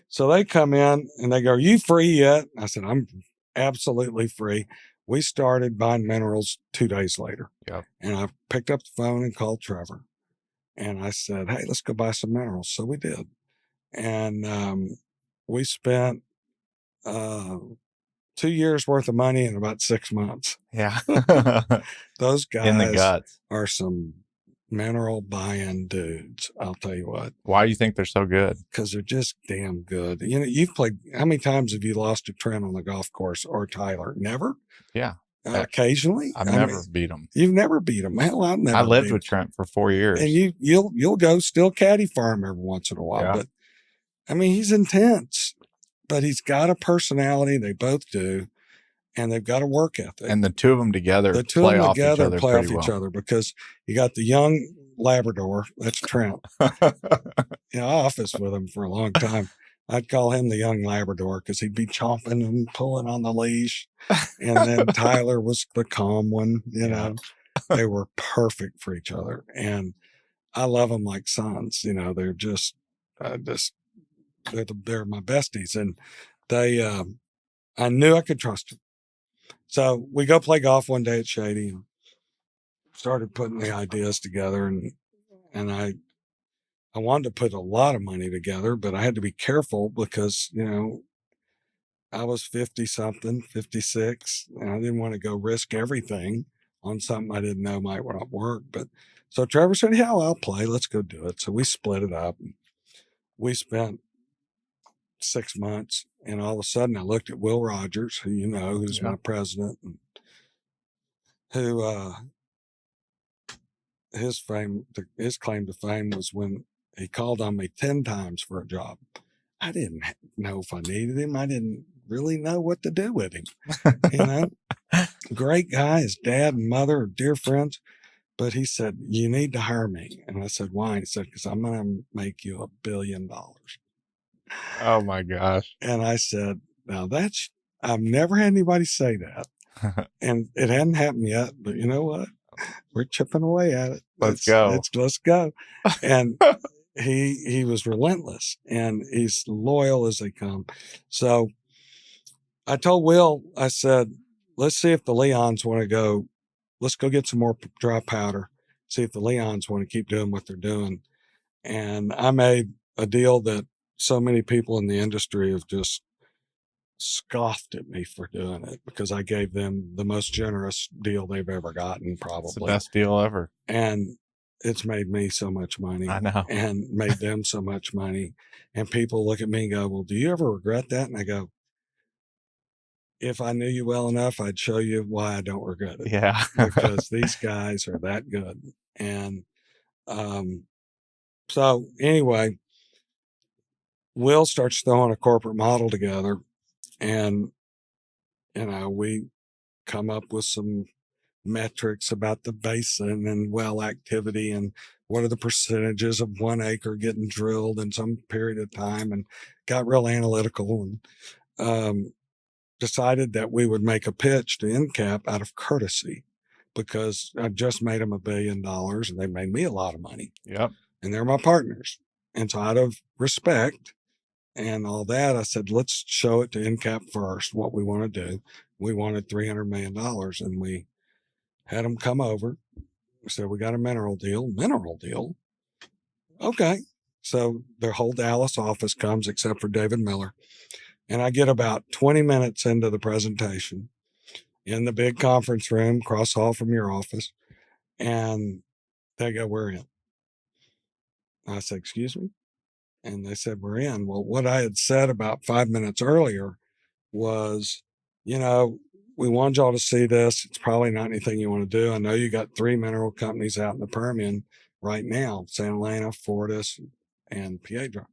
so they come in and they go, are you free yet? I said, I'm absolutely free. We started buying minerals 2 days later. Yep. And I picked up the phone and called Trevor. And I said, hey, let's go buy some minerals. So we did. And we spent 2 years worth of money in about 6 months. Yeah. Those guys in the guts are some mineral buying dudes. I'll tell you what. Why do you think they're so good? Because they're just damn good. You've played, how many times have you lost to Trent on the golf course or Tyler? Never? Yeah. Occasionally. I've never beat them. You've never beat them. Hell, I've never. I lived with Trent for 4 years. And you'll go still caddy farm every once in a while. Yeah. But I mean, he's intense, but he's got a personality. They both do. And they've got a work ethic. And the two of them together play off each other because you got the young Labrador. That's Trent. I officed with him for a long time. I'd call him the young Labrador because he'd be chomping and pulling on the leash. And then Tyler was the calm one, you know. They were perfect for each other. And I love them like sons. You know, they're just they're my besties. And they, I knew I could trust them. So we go play golf one day at Shady and started putting the ideas together. And I wanted to put a lot of money together, but I had to be careful because, you know, I was 50 something, 56, and I didn't want to go risk everything on something I didn't know might not work. But so Trevor said, yeah, well, I'll play. Let's go do it. So we split it up. We spent 6 months, and all of a sudden I looked at Will Rogers, who you know, who's Yeah. my president, and who his claim to fame was when he called on me 10 times for a job. I didn't know if I needed him. I didn't really know what to do with him. You know, great guy. His dad and mother are dear friends. But he said, you need to hire me. And I said, why? He said, because I'm going to make you $1 billion. Oh my gosh. And I said, now I've never had anybody say that. And it hadn't happened yet, but you know what? We're chipping away at it. Let's go. Let's go. And he was relentless and he's loyal as they come. So I told Will, I said, let's see if the Leons want to go. Let's go get some more dry powder. See if the Leons want to keep doing what they're doing. And I made a deal that so many people in the industry have just scoffed at me for doing it because I gave them the most generous deal they've ever gotten, It's the probably. best deal ever. And it's made me so much money I know. and made them so much money. And people look at me and go, well, do you ever regret that? And I go, if I knew you well enough, I'd show you why I don't regret it. Yeah. Because these guys are that good. And so anyway, Will starts throwing a corporate model together, and you know we come up with some metrics about the basin and well activity and what are the percentages of 1 acre getting drilled in some period of time, and got real analytical and decided that we would make a pitch to NCAP out of courtesy because I just made them $1 billion and they made me a lot of money. Yep. And they're my partners. And so out of respect and all that, I said, let's show it to NCAP first, what we want to do. We wanted $300 million and we had them come over. We said, we got a mineral deal. Mineral deal? Okay. So their whole Dallas office comes except for David Miller. And I get about 20 minutes into the presentation in the big conference room, cross hall from your office. And they go, we're in. I said, excuse me? And they said, we're in. Well, what I had said about 5 minutes earlier was, you know, we want y'all to see this. It's probably not anything you want to do. I know you got 3 mineral companies out in the Permian right now, Santa Elena, Fortis, and Piedra.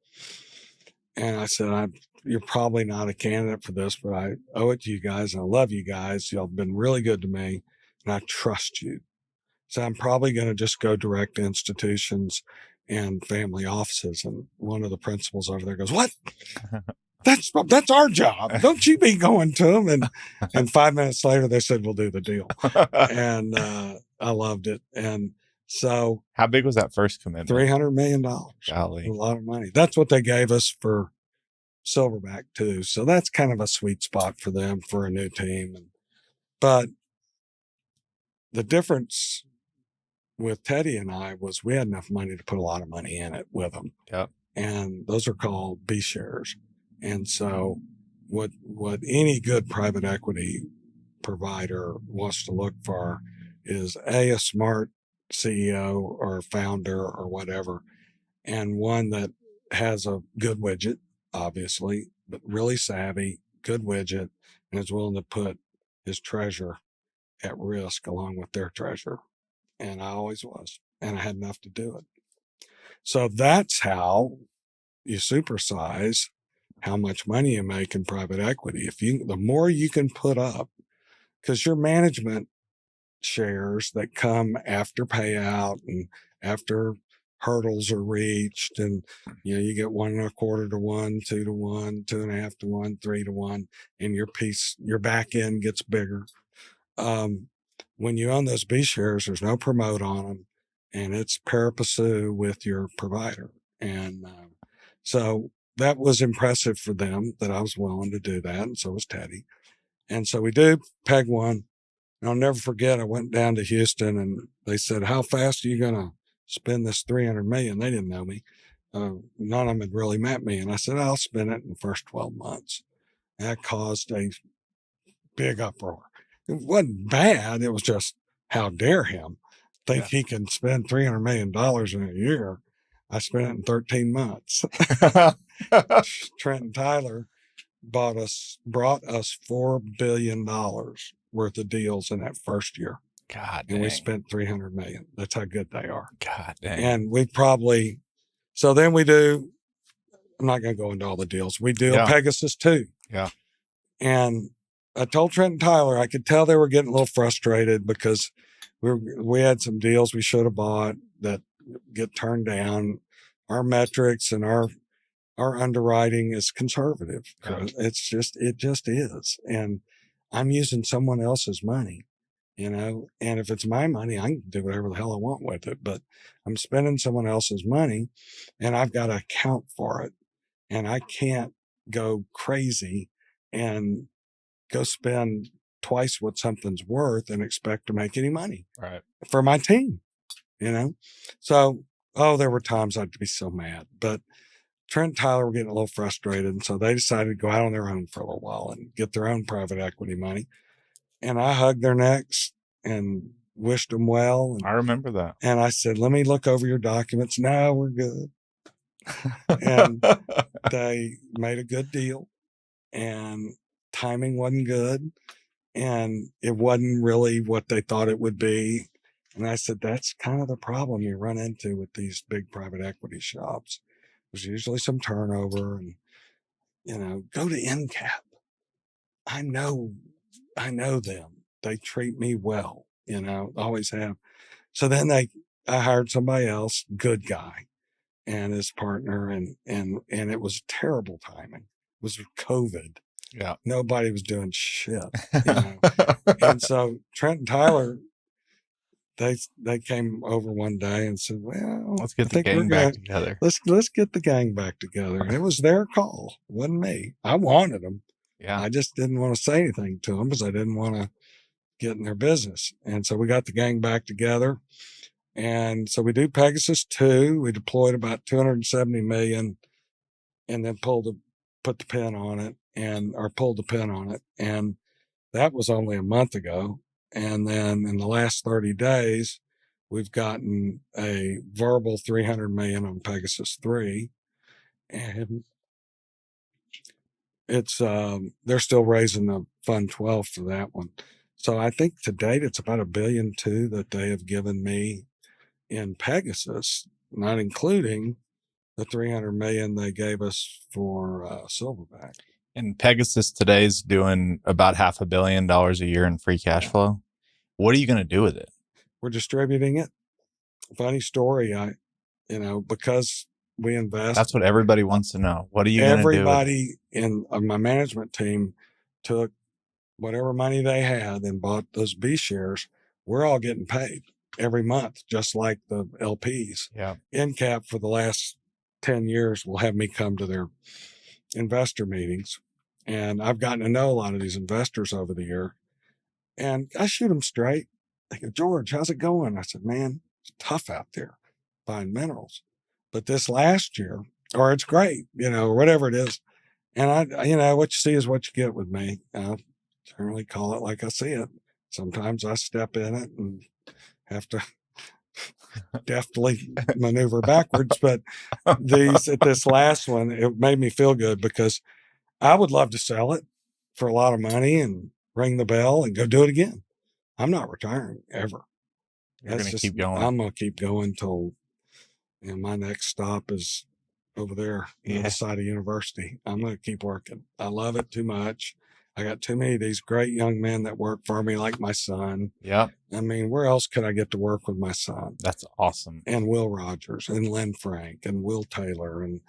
And I said, you're probably not a candidate for this, but I owe it to you guys. And I love you guys. Y'all have been really good to me, and I trust you. So I'm probably going to just go direct to institutions and family offices. And one of the principals over there goes, what? That's our job. Don't you be going to them. And 5 minutes later, they said, we'll do the deal. And I loved it. And so how big was that first commitment? $300 million. Golly. A lot of money. That's what they gave us for Silverback too. So that's kind of a sweet spot for them for a new team. But the difference with Teddy and I was we had enough money to put a lot of money in it with them. Yep. And those are called B shares. And so what any good private equity provider wants to look for is a smart CEO or founder or whatever, and one that has a good widget, obviously, but really savvy, good widget, and is willing to put his treasure at risk along with their treasure. And I always was, and I had enough to do it. So that's how you supersize how much money you make in private equity. The more you can put up, because your management shares that come after payout and after hurdles are reached, and you get 1.25 to 1, 2 to 1, 2.5 to 1, 3 to 1, and your back end gets bigger. when you own those B shares, there's no promote on them, and it's pari passu with your provider. And so that was impressive for them that I was willing to do that, and so was Teddy. And so we do peg one. And I'll never forget. I went down to Houston, and they said, "How fast are you going to spend this 300 million?" They didn't know me. None of them had really met me, and I said, "I'll spend it in the first 12 months." That caused a big uproar. It wasn't bad. It was just, how dare him think he can spend $300 million in a year. I spent it in 13 months. Trent and Tyler brought us $4 billion worth of deals in that first year. God and we dang. spent 300 million. That's how good they are. God dang. And we probably, so then we do, I'm not going to go into all the deals. We do a Pegasus too. Yeah. And I told Trent and Tyler, I could tell they were getting a little frustrated because we had some deals we should have bought that get turned down. Our metrics and our underwriting is conservative. Yeah. It just is. And I'm using someone else's money, and if it's my money, I can do whatever the hell I want with it, but I'm spending someone else's money and I've got to account for it. And I can't go crazy and go spend twice what something's worth and expect to make any money for my team, So, there were times I'd be so mad, but Trent and Tyler were getting a little frustrated. And so they decided to go out on their own for a little while and get their own private equity money. And I hugged their necks and wished them well. And I remember that. And I said, "Let me look over your documents." "No, we're good." And they made a good deal, and timing wasn't good, and it wasn't really what they thought it would be. And I said, "That's kind of the problem you run into with these big private equity shops. There's usually some turnover, and go to NCAP. I know them. They treat me well, always have." So then I hired somebody else, good guy, and his partner, and it was terrible timing. It was COVID. Yeah. Nobody was doing shit, And so Trent and Tyler, they came over one day and said, "Well, let's get the gang back together. Let's get the gang back together." And it was their call. It wasn't me. I wanted them. Yeah. I just didn't want to say anything to them because I didn't want to get in their business. And so we got the gang back together. And so we do Pegasus 2. We deployed about 270 million and then put the pin on it pulled the pin on it. And that was only a month ago. And then in the last 30 days, we've gotten a verbal 300 million on Pegasus 3. And it's, they're still raising the fund 12 for that one. So I think to date, it's about $1.2 billion that they have given me in Pegasus, not including the 300 million they gave us for Silverback. And Pegasus today is doing about $500 million a year in free cash flow. What are you going to do with it? We're distributing it. Funny story. Because we invest. That's what everybody wants to know. What are you going to do? Everybody in my management team took whatever money they had and bought those B shares. We're all getting paid every month, just like the LPs. Yeah. NCAP for the last 10 years will have me come to their investor meetings. And I've gotten to know a lot of these investors over the year. And I shoot them straight. They go, "George, how's it going?" I said, "Man, it's tough out there buying minerals. But this last year, or it's great, or whatever it is." And what you see is what you get with me. I generally call it like I see it. Sometimes I step in it and have to deftly maneuver backwards. But at this last one, it made me feel good because I would love to sell it for a lot of money and ring the bell and go do it again. I'm not retiring ever. You're going to keep going. I'm going to keep going till my next stop is over there on the other side of university. I'm going to keep working. I love it too much. I got too many of these great young men that work for me, like my son. Yeah. I mean, where else could I get to work with my son? That's awesome. And Will Rogers and Lynn Frank and Will Taylor and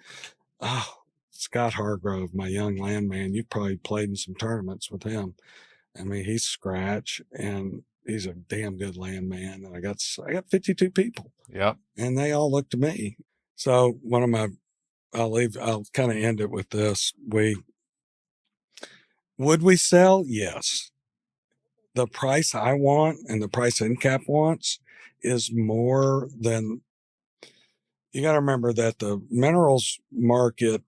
Scott Hargrove, my young landman. You probably played in some tournaments with him. I mean, he's scratch, and he's a damn good landman. And I got 52 people. Yep. And they all look to me. So I'll kind of end it with this. Would we sell? Yes. The price I want and the price NCAP wants is more than, you got to remember that the minerals market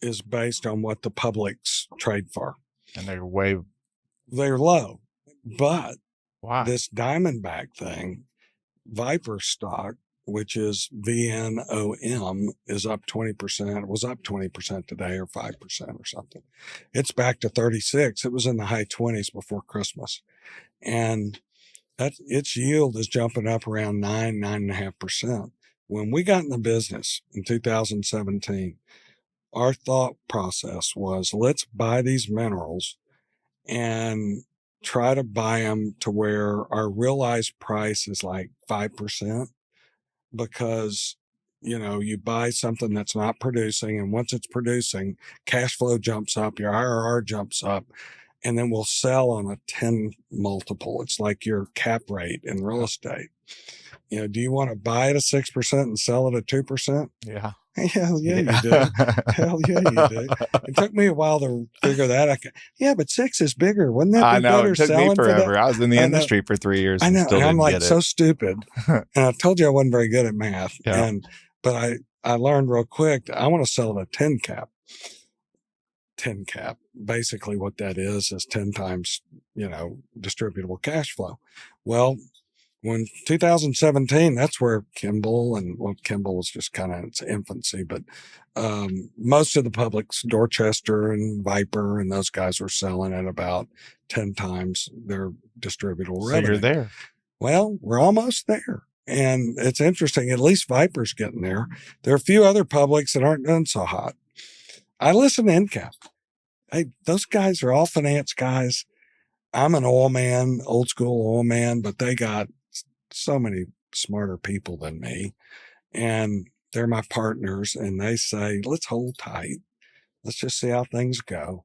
is based on what the publics trade for. And they're low. But why? This Diamondback thing, Viper stock, which is VNOM, is up 20%. It was up 20% today, or 5% or something. It's back to 36. It was in the high 20s before Christmas. And its yield is jumping up around 9.5%. When we got in the business in 2017, our thought process was, let's buy these minerals and try to buy them to where our realized price is like 5%, because you buy something that's not producing, and once it's producing, cash flow jumps up, your IRR jumps up, and then we'll sell on a 10 multiple. It's like your cap rate in real estate. Do you want to buy it at 6% and sell it at 2%? Yeah. Hell yeah, you do. Hell yeah, you do. It took me a while to figure that out. Yeah, but 6 is bigger. Wouldn't that be better selling for that? It took me forever. I was in the industry for 3 years. I know. Still and I'm didn't like get so it. stupid. And I told you I wasn't very good at math. Yeah. But I learned real quick, I want to sell it at 10 cap. 10 cap. Basically what that is 10 times, distributable cash flow. Well, when 2017, that's where Kimball was just kind of its infancy, but most of the publics, Dorchester and Viper and those guys were selling at about 10 times their distributable revenue. So you're there. Well, we're almost there. And it's interesting. At least Viper's getting there. There are a few other publics that aren't doing so hot. I listen to NCAP. Hey, those guys are all finance guys. I'm an oil man, old school oil man, but they got so many smarter people than me, and they're my partners, and they say, let's hold tight. Let's just see how things go.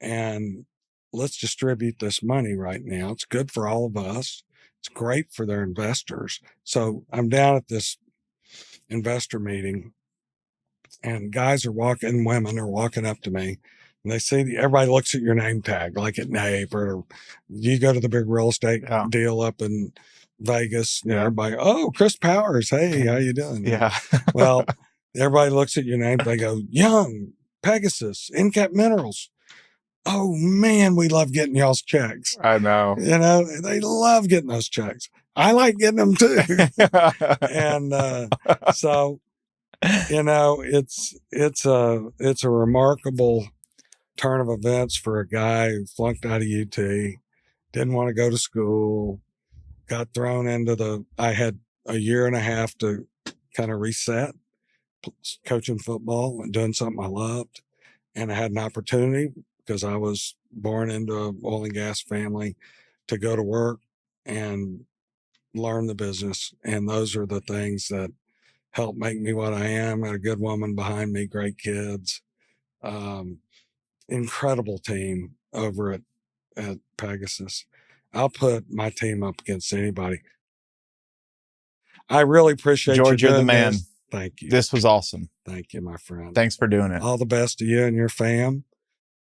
And let's distribute this money right now. It's good for all of us. It's great for their investors. So I'm down at this investor meeting, and women are walking up to me, and they see everybody looks at your name tag, like at NAPE, or you go to the big real estate deal up in Vegas, everybody, oh, Chris Powers, hey, how you doing? Yeah. Well, everybody looks at your name, they go, Young, Pegasus, NCAP Minerals. Oh man, we love getting y'all's checks. I know. They love getting those checks. I like getting them too. And so it's a remarkable turn of events for a guy who flunked out of UT, didn't want to go to school, got thrown into I had a year and a half to kind of reset, coaching football and doing something I loved. And I had an opportunity, because I was born into an oil and gas family, to go to work and learn the business. And those are the things that helped make me what I am. I had a good woman behind me, great kids, incredible team over at Pegasus. I'll put my team up against anybody. I really appreciate George, you you're the doing man. this. Thank you. This was awesome. Thank you, my friend. Thanks for doing it. All the best to you and your fam.